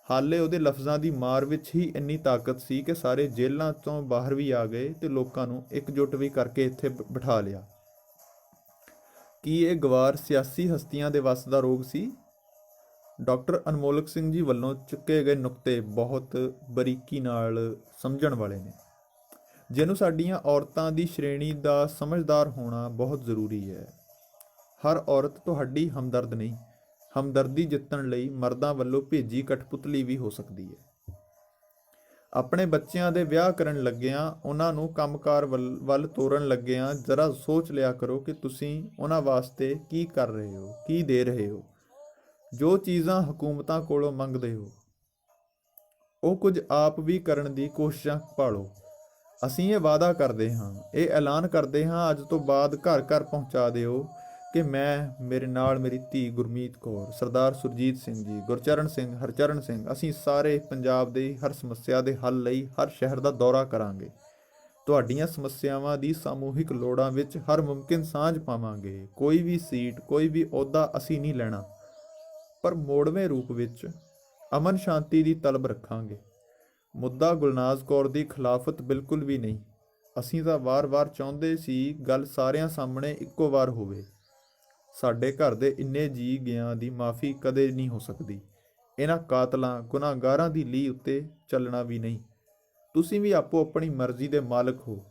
ਹਾਲੇ ਉਹਦੇ ਲਫ਼ਜ਼ਾਂ ਦੀ ਮਾਰ ਵਿੱਚ ਹੀ ਇੰਨੀ ਤਾਕਤ ਸੀ ਕਿ ਸਾਰੇ ਜੇਲ੍ਹਾਂ ਤੋਂ ਬਾਹਰ ਵੀ ਆ ਗਏ ਤੇ ਲੋਕਾਂ ਨੂੰ ਇਕਜੁੱਟ ਵੀ ਕਰਕੇ ਇੱਥੇ ਬਿਠਾ ਲਿਆ। ਕੀ ਇਹ ਗਵਾਰ ਸਿਆਸੀ ਹਸਤੀਆਂ ਦੇ ਵੱਸ ਦਾ ਰੋਗ ਸੀ? ਡਾਕਟਰ ਅਨਮੋਲਕ ਸਿੰਘ ਜੀ ਵੱਲੋਂ ਚੁੱਕੇ ਗਏ ਨੁਕਤੇ ਬਹੁਤ ਬਰੀਕੀ ਨਾਲ ਸਮਝਣ ਵਾਲੇ ਨੇ, ਜਿਹਨੂੰ ਸਾਡੀਆਂ ਔਰਤਾਂ ਦੀ ਸ਼੍ਰੇਣੀ ਦਾ ਸਮਝਦਾਰ ਹੋਣਾ ਬਹੁਤ ਜ਼ਰੂਰੀ ਹੈ। ਹਰ ਔਰਤ ਤੁਹਾਡੀ ਹਮਦਰਦ ਨਹੀਂ, ਹਮਦਰਦੀ ਜਿੱਤਣ ਲਈ ਮਰਦਾਂ ਵੱਲੋਂ ਭੇਜੀ ਕਠਪੁਤਲੀ ਵੀ ਹੋ ਸਕਦੀ ਹੈ। ਆਪਣੇ ਬੱਚਿਆਂ ਦੇ ਵਿਆਹ ਕਰਨ ਲੱਗਿਆਂ, ਉਹਨਾਂ ਨੂੰ ਕੰਮਕਾਰ ਵੱਲ ਤੋਰਨ ਲੱਗਿਆਂ ਜ਼ਰਾ ਸੋਚ ਲਿਆ ਕਰੋ ਕਿ ਤੁਸੀਂ ਉਹਨਾਂ ਵਾਸਤੇ ਕੀ ਕਰ ਰਹੇ ਹੋ, ਕੀ ਦੇ ਰਹੇ ਹੋ। ਜੋ ਚੀਜ਼ਾਂ ਹਕੂਮਤਾਂ ਕੋਲੋਂ ਮੰਗਦੇ ਹੋ, ਉਹ ਕੁਝ ਆਪ ਵੀ ਕਰਨ ਦੀ ਕੋਸ਼ਿਸ਼ਾਂ ਭਾਲੋ। ਅਸੀਂ ਇਹ ਵਾਅਦਾ ਕਰਦੇ ਹਾਂ, ਇਹ ਐਲਾਨ ਕਰਦੇ ਹਾਂ, ਅੱਜ ਤੋਂ ਬਾਅਦ ਘਰ ਘਰ ਪਹੁੰਚਾ ਦਿਓ ਕਿ ਮੈਂ, ਮੇਰੇ ਨਾਲ ਮੇਰੀ ਧੀ ਗੁਰਮੀਤ ਕੌਰ, ਸਰਦਾਰ ਸੁਰਜੀਤ ਸਿੰਘ ਜੀ, ਗੁਰਚਰਨ ਸਿੰਘ, ਹਰਚਰਨ ਸਿੰਘ, ਅਸੀਂ ਸਾਰੇ ਪੰਜਾਬ ਦੇ ਹਰ ਸਮੱਸਿਆ ਦੇ ਹੱਲ ਲਈ ਹਰ ਸ਼ਹਿਰ ਦਾ ਦੌਰਾ ਕਰਾਂਗੇ। ਤੁਹਾਡੀਆਂ ਸਮੱਸਿਆਵਾਂ ਦੀ ਸਮੂਹਿਕ ਲੋੜਾਂ ਵਿੱਚ ਹਰ ਮੁਮਕਿਨ ਸਾਂਝ ਪਾਵਾਂਗੇ। ਕੋਈ ਵੀ ਸੀਟ, ਕੋਈ ਵੀ ਅਹੁਦਾ ਅਸੀਂ ਨਹੀਂ ਲੈਣਾ, ਪਰ ਮੋੜਵੇਂ ਰੂਪ ਵਿੱਚ ਅਮਨ ਸ਼ਾਂਤੀ ਦੀ ਤਲਬ ਰੱਖਾਂਗੇ। ਮੁੱਦਾ ਗੁਲਨਾਜ਼ ਕੌਰ ਦੀ ਖਿਲਾਫਤ ਬਿਲਕੁਲ ਵੀ ਨਹੀਂ। ਅਸੀਂ ਤਾਂ ਵਾਰ-ਵਾਰ ਚਾਹੁੰਦੇ ਸੀ ਗੱਲ ਸਾਰਿਆਂ ਸਾਹਮਣੇ ਇੱਕੋ ਵਾਰ ਹੋਵੇ। ਸਾਡੇ ਘਰ ਦੇ ਇੰਨੇ ਜੀ ਗਿਆਂ ਦੀ ਮਾਫੀ ਕਦੇ ਨਹੀਂ ਹੋ ਸਕਦੀ। ਇਹਨਾਂ ਕਾਤਲਾਂ, ਗੁਨਾਹਗਾਰਾਂ ਦੀ ਲੀਹ ਉੱਤੇ ਚੱਲਣਾ ਵੀ ਨਹੀਂ। ਤੁਸੀਂ ਵੀ ਆਪੋ ਆਪਣੀ ਮਰਜ਼ੀ ਦੇ ਮਾਲਕ ਹੋ।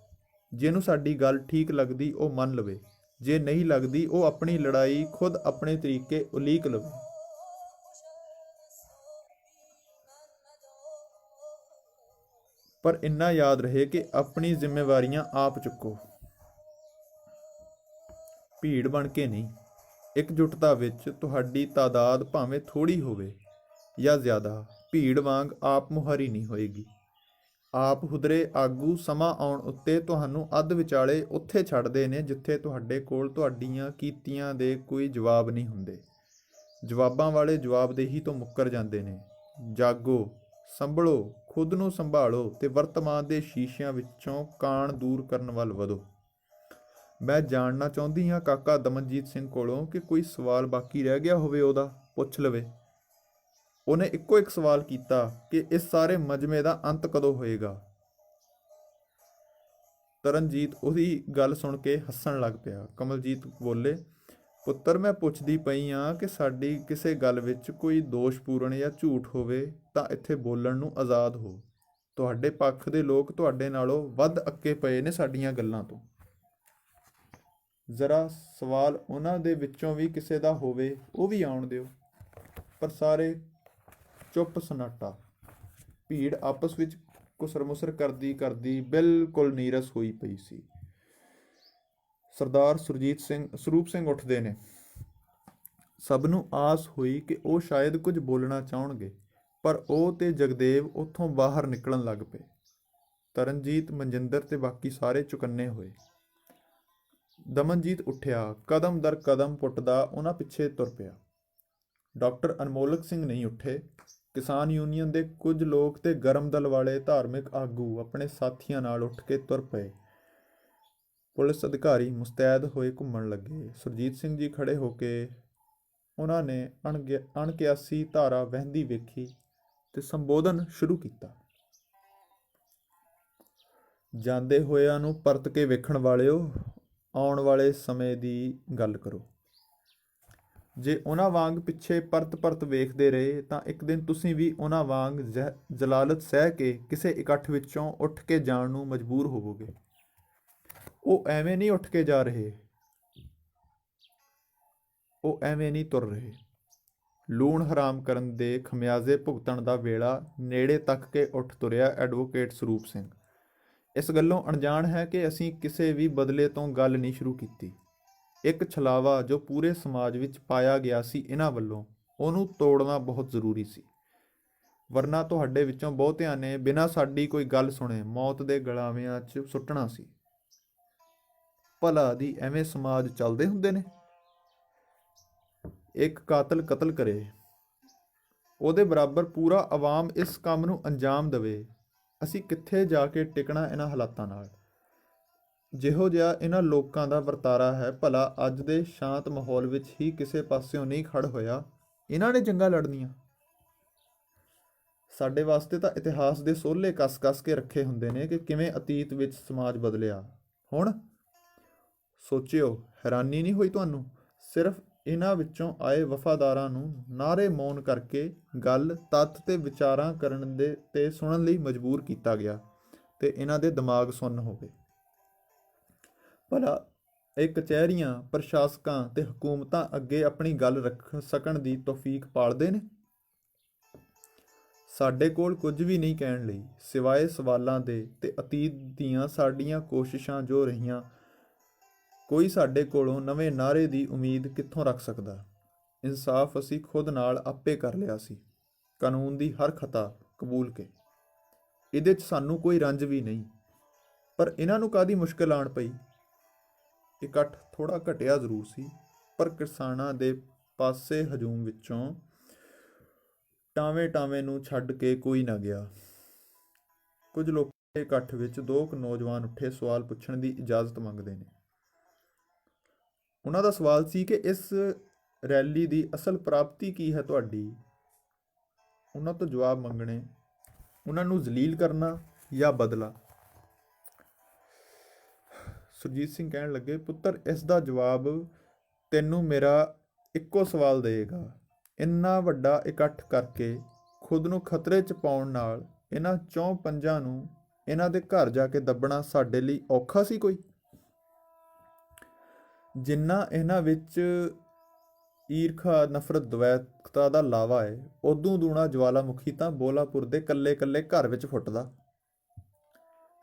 ਜਿਹਨੂੰ ਸਾਡੀ ਗੱਲ ਠੀਕ ਲੱਗਦੀ ਉਹ ਮੰਨ ਲਵੇ, ਜੇ ਨਹੀਂ ਲੱਗਦੀ ਉਹ ਆਪਣੀ ਲੜਾਈ ਖੁਦ ਆਪਣੇ ਤਰੀਕੇ ਉਲੀਕ ਲਵੇ। ਪਰ ਇੰਨਾ ਯਾਦ ਰਹੇ ਕਿ ਆਪਣੀ ਜ਼ਿੰਮੇਵਾਰੀਆਂ ਆਪ ਚੁੱਕੋ, ਭੀੜ ਬਣ ਕੇ ਨਹੀਂ। ਇਕਜੁੱਟਤਾ ਵਿੱਚ ਤੁਹਾਡੀ ਤਾਦਾਦ ਭਾਵੇਂ ਥੋੜ੍ਹੀ ਹੋਵੇ ਜਾਂ ਜ਼ਿਆਦਾ, ਭੀੜ ਵਾਂਗ ਆਪ ਮੁਹਾਰੀ ਨਹੀਂ ਹੋਏਗੀ। ਆਪ ਹੁਦਰੇ ਆਗੂ ਸਮਾਂ ਆਉਣ ਉੱਤੇ ਤੁਹਾਨੂੰ ਅੱਧ ਵਿਚਾਲੇ ਉੱਥੇ ਛੱਡਦੇ ਨੇ ਜਿੱਥੇ ਤੁਹਾਡੇ ਕੋਲ ਤੁਹਾਡੀਆਂ ਕੀਤੀਆਂ ਦੇ ਕੋਈ ਜਵਾਬ ਨਹੀਂ ਹੁੰਦੇ। ਜਵਾਬਾਂ ਵਾਲੇ ਜਵਾਬਦੇਹੀ ਤੋਂ ਮੁੱਕਰ ਜਾਂਦੇ ਨੇ। ਜਾਗੋ, ਸੰਭਲੋ, ਖੁਦ ਨੂੰ ਸੰਭਾਲੋ ਤੇ ਵਰਤਮਾਨ ਦੇ ਸ਼ੀਸ਼ਿਆਂ ਵਿੱਚੋਂ ਕਾਣ ਦੂਰ ਕਰਨ ਵੱਲ ਵਧੋ। ਮੈਂ ਜਾਣਨਾ ਚਾਹੁੰਦੀ ਹਾਂ ਕਾਕਾ ਦਮਨਜੀਤ ਸਿੰਘ ਕੋਲੋਂ ਕਿ ਕੋਈ ਸਵਾਲ ਬਾਕੀ ਰਹਿ ਗਿਆ ਹੋਵੇ, ਉਹਦਾ ਪੁੱਛ ਲਵੇ। ਉਹਨੇ ਇੱਕੋ ਇੱਕ ਸਵਾਲ ਕੀਤਾ ਕਿ ਇਸ ਸਾਰੇ ਮਜਮੇ ਦਾ ਅੰਤ ਕਦੋਂ ਹੋਏਗਾ। ਤਰਨਜੀਤ ਉਹਦੀ ਗੱਲ ਸੁਣ ਕੇ ਹੱਸਣ ਲੱਗ ਪਿਆ। ਕਮਲਜੀਤ ਬੋਲੇ, ਪੁੱਤਰ ਮੈਂ ਪੁੱਛਦੀ ਪਈ ਹਾਂ ਕਿ ਸਾਡੀ ਕਿਸੇ ਗੱਲ ਵਿੱਚ ਕੋਈ ਦੋਸ਼ਪੂਰਨ ਜਾਂ ਝੂਠ ਹੋਵੇ ਤਾਂ ਇੱਥੇ ਬੋਲਣ ਨੂੰ ਆਜ਼ਾਦ ਹੋ। ਤੁਹਾਡੇ ਪੱਖ ਦੇ ਲੋਕ ਤੁਹਾਡੇ ਨਾਲੋਂ ਵੱਧ ਅੱਕੇ ਪਏ ਨੇ ਸਾਡੀਆਂ ਗੱਲਾਂ ਤੋਂ। ਜ਼ਰਾ ਸਵਾਲ ਉਹਨਾਂ ਦੇ ਵਿੱਚੋਂ ਵੀ ਕਿਸੇ ਦਾ ਹੋਵੇ ਉਹ ਵੀ ਆਉਣ ਦਿਓ। ਪਰ ਸਾਰੇ ਚੁੱਪ ਸਨਾਟਾ। ਭੀੜ ਆਪਸ ਵਿੱਚ ਕੁਸਰ ਮੁਸਰ ਕਰਦੀ ਕਰਦੀ ਬਿਲਕੁਲ ਨੀਰਸ ਹੋਈ ਪਈ ਸੀ। ਸਰਦਾਰ ਸਰੂਪ ਸਿੰਘ ਉੱਠਦੇ ਨੇ। ਸਭ ਨੂੰ ਆਸ ਹੋਈ ਕਿ ਉਹ ਸ਼ਾਇਦ ਕੁਝ ਬੋਲਣਾ ਚਾਹਣਗੇ, ਪਰ ਉਹ ਤੇ ਜਗਦੇਵ ਉੱਥੋਂ ਬਾਹਰ ਨਿਕਲਣ ਲੱਗ ਪਏ। ਤਰਨਜੀਤ, ਮਨਜਿੰਦਰ ਤੇ ਬਾਕੀ ਸਾਰੇ ਚੁਕੰਨੇ ਹੋਏ। ਦਮਨਜੀਤ ਉੱਠਿਆ, ਕਦਮ ਦਰ ਕਦਮ ਪੁੱਟਦਾ ਉਹਨਾਂ ਪਿੱਛੇ ਤੁਰ ਪਿਆ। ਡਾਕਟਰ ਅਨਮੋਲਕ ਸਿੰਘ ਨਹੀਂ ਉੱਠੇ। ਕਿਸਾਨ ਯੂਨੀਅਨ ਦੇ ਕੁਝ ਲੋਕ ਤੇ ਗਰਮ ਦਲ ਵਾਲੇ ਧਾਰਮਿਕ ਆਗੂ ਆਪਣੇ ਸਾਥੀਆਂ ਨਾਲ ਉੱਠ ਕੇ ਤੁਰ ਪਏ। ਪੁਲਿਸ ਅਧਿਕਾਰੀ ਮੁਸਤੈਦ ਹੋਏ ਘੁੰਮਣ ਲੱਗੇ। ਸੁਰਜੀਤ ਸਿੰਘ ਜੀ ਖੜੇ ਹੋ ਕੇ ਉਹਨਾਂ ਨੇ ਅਣਕਿਆਸੀ ਧਾਰਾ ਵਹਿੰਦੀ ਵੇਖੀ ਤੇ ਸੰਬੋਧਨ ਸ਼ੁਰੂ ਕੀਤਾ। ਜਾਂਦੇ ਹੋਇਆਂ ਨੂੰ ਪਰਤ ਕੇ ਵੇਖਣ ਵਾਲਿਓ, ਆਉਣ ਵਾਲੇ ਸਮੇਂ ਦੀ ਗੱਲ ਕਰੋ। ਜੇ ਉਹਨਾਂ ਵਾਂਗ ਪਿੱਛੇ ਪਰਤ ਵੇਖਦੇ ਰਹੇ ਤਾਂ ਇੱਕ ਦਿਨ ਤੁਸੀਂ ਵੀ ਉਹਨਾਂ ਵਾਂਗ ਜਲਾਲਤ ਸਹਿ ਕੇ ਕਿਸੇ ਇਕੱਠ ਵਿੱਚੋਂ ਉੱਠ ਕੇ ਜਾਣ ਨੂੰ ਮਜਬੂਰ ਹੋਵੋਗੇ। ਉਹ ਐਵੇਂ ਨਹੀਂ ਉੱਠ ਕੇ ਜਾ ਰਹੇ, ਉਹ ਐਵੇਂ ਨਹੀਂ ਤੁਰ ਰਹੇ। ਲੂਣ ਹਰਾਮ ਕਰਨ ਦੇ ਖਮਿਆਜ਼ੇ ਭੁਗਤਣ ਦਾ ਵੇਲਾ ਨੇੜੇ ਤੱਕ ਕੇ ਉੱਠ ਤੁਰਿਆ ਐਡਵੋਕੇਟ ਸਰੂਪ ਸਿੰਘ। ਇਸ ਗੱਲੋਂ ਅਣਜਾਣ ਹੈ ਕਿ ਅਸੀਂ ਕਿਸੇ ਵੀ ਬਦਲੇ ਤੋਂ ਗੱਲ ਨਹੀਂ ਸ਼ੁਰੂ ਕੀਤੀ। ਇੱਕ ਛਲਾਵਾ ਜੋ ਪੂਰੇ ਸਮਾਜ ਵਿੱਚ ਪਾਇਆ ਗਿਆ ਸੀ ਇਹਨਾਂ ਵੱਲੋਂ, ਉਹਨੂੰ ਤੋੜਨਾ ਬਹੁਤ ਜ਼ਰੂਰੀ ਸੀ। ਵਰਨਾ ਤੁਹਾਡੇ ਵਿੱਚੋਂ ਬਹੁਤਿਆਂ ਨੇ ਬਿਨਾਂ ਸਾਡੀ ਕੋਈ ਗੱਲ ਸੁਣੇ ਮੌਤ ਦੇ ਗਲਾਵਿਆਂ 'ਚ ਸੁੱਟਣਾ ਸੀ। ਭਲਾ ਦੀ ਐਵੇਂ ਸਮਾਜ ਚੱਲਦੇ ਹੁੰਦੇ ਨੇ? ਇੱਕ ਕਾਤਲ ਕਤਲ ਕਰੇ, ਉਹਦੇ ਬਰਾਬਰ ਪੂਰਾ ਆਵਾਮ ਇਸ ਕੰਮ ਨੂੰ ਅੰਜਾਮ ਦੇਵੇ। ਅਸੀਂ ਕਿੱਥੇ ਜਾ ਕੇ ਟਿਕਣਾ ਇਹਨਾਂ ਹਾਲਾਤਾਂ ਨਾਲ? ਜਿਹੋ ਜਿਹਾ ਇਹਨਾਂ ਲੋਕਾਂ ਦਾ ਵਰਤਾਰਾ ਹੈ, ਭਲਾ ਅੱਜ ਦੇ ਸ਼ਾਂਤ ਮਾਹੌਲ ਵਿੱਚ ਹੀ ਕਿਸੇ ਪਾਸਿਓਂ ਨਹੀਂ ਖੜ ਹੋਇਆ। ਇਹਨਾਂ ਨੇ ਜੰਗਾਂ ਲੜਨੀਆਂ। ਸਾਡੇ ਵਾਸਤੇ ਤਾਂ ਇਤਿਹਾਸ ਦੇ ਸੋਹਲੇ ਕੱਸ ਕੇ ਰੱਖੇ ਹੁੰਦੇ ਨੇ ਕਿ ਕਿਵੇਂ ਅਤੀਤ ਵਿੱਚ ਸਮਾਜ ਬਦਲਿਆ। ਹੁਣ ਸੋਚਿਓ, ਹੈਰਾਨੀ ਨਹੀਂ ਹੋਈ ਤੁਹਾਨੂੰ? ਸਿਰਫ ਇਹਨਾਂ ਵਿੱਚੋਂ ਆਏ ਵਫਾਦਾਰਾਂ ਨੂੰ ਨਾਅਰੇ ਮੌਨ ਕਰਕੇ ਗੱਲ, ਤੱਥ ਤੇ ਵਿਚਾਰਾਂ ਕਰਨ ਦੇ ਤੇ ਸੁਣਨ ਲਈ ਮਜਬੂਰ ਕੀਤਾ ਗਿਆ ਤੇ ਇਹਨਾਂ ਦੇ ਦਿਮਾਗ ਸੁੰਨ ਹੋ ਗਏ। ਭਲਾ ਇਹ ਕਚਹਿਰੀਆਂ, ਪ੍ਰਸ਼ਾਸਕਾਂ ਤੇ ਹਕੂਮਤਾਂ ਅੱਗੇ ਆਪਣੀ ਗੱਲ ਰੱਖ ਸਕਣ ਦੀ ਤੌਫੀਕ ਪਾਲਦੇ ਨੇ? ਸਾਡੇ ਕੋਲ ਕੁਝ ਵੀ ਨਹੀਂ ਕਹਿਣ ਲਈ, ਸਿਵਾਏ ਸਵਾਲਾਂ ਦੇ ਤੇ ਅਤੀਤ ਦੀਆਂ ਸਾਡੀਆਂ ਕੋਸ਼ਿਸ਼ਾਂ ਜੋ ਰਹੀਆਂ। ਕੋਈ ਸਾਡੇ ਕੋਲੋਂ ਨਵੇਂ ਨਾਅਰੇ ਦੀ ਉਮੀਦ ਕਿੱਥੋਂ ਰੱਖ ਸਕਦਾ? ਇਨਸਾਫ ਅਸੀਂ ਖੁਦ ਨਾਲ ਆਪੇ ਕਰ ਲਿਆ ਸੀ, ਕਾਨੂੰਨ ਦੀ ਹਰ ਖਤਾ ਕਬੂਲ ਕੇ। ਇਹਦੇ 'ਚ ਸਾਨੂੰ ਕੋਈ ਰੰਜ ਵੀ ਨਹੀਂ। ਪਰ ਇਹਨਾਂ ਨੂੰ ਕਾਹਦੀ ਮੁਸ਼ਕਿਲ ਆਣ ਪਈ? ਇਕੱਠ ਥੋੜ੍ਹਾ ਘਟਿਆ ਜ਼ਰੂਰ ਸੀ, ਪਰ ਕਿਸਾਨਾਂ ਦੇ ਪਾਸੇ ਹਜੂਮ ਵਿੱਚੋਂ ਟਾਵੇਂ ਨੂੰ ਛੱਡ ਕੇ ਕੋਈ ਨਾ ਗਿਆ। ਕੁਝ ਲੋਕ ਇਕੱਠ ਵਿੱਚ ਦੋ ਕੁ ਨੌਜਵਾਨ ਉੱਠੇ ਸਵਾਲ ਪੁੱਛਣ ਦੀ ਇਜਾਜ਼ਤ ਮੰਗਦੇ ਨੇ। ਉਹਨਾਂ ਦਾ ਸਵਾਲ ਸੀ ਕਿ ਇਸ ਰੈਲੀ ਦੀ ਅਸਲ ਪ੍ਰਾਪਤੀ ਕੀ ਹੈ ਤੁਹਾਡੀ? ਉਹਨਾਂ ਤੋਂ ਜਵਾਬ ਮੰਗਣੇ, ਉਹਨਾਂ ਨੂੰ ਜ਼ਲੀਲ ਕਰਨਾ ਜਾਂ ਬਦਲਾ? ਸੁਰਜੀਤ ਸਿੰਘ ਕਹਿਣ ਲੱਗੇ, ਪੁੱਤਰ, ਇਸ ਦਾ ਜਵਾਬ ਤੈਨੂੰ ਮੇਰਾ ਇੱਕੋ ਸਵਾਲ ਦੇਗਾ। ਇੰਨਾ ਵੱਡਾ ਇਕੱਠ ਕਰਕੇ ਖੁਦ ਨੂੰ ਖਤਰੇ 'ਚ ਪਾਉਣ ਨਾਲ ਇਹਨਾਂ ਚੌਂ ਪੰਜਾਂ ਨੂੰ ਇਹਨਾਂ ਦੇ ਘਰ ਜਾ ਕੇ ਦੱਬਣਾ ਸਾਡੇ ਲਈ ਔਖਾ ਸੀ ਕੋਈ? ਜਿੰਨਾ ਇਹਨਾਂ ਵਿੱਚ ਈਰਖਾ, ਨਫ਼ਰਤ, ਦਵੈਕਤਾ ਦਾ ਲਾਵਾ ਹੈ, ਉਦੋਂ ਦੂਣਾ ਜਵਾਲਾਮੁਖੀ ਤਾਂ ਬੋਲਾਪੁਰ ਦੇ ਕੱਲੇ ਘਰ ਵਿੱਚ ਫੁੱਟਦਾ।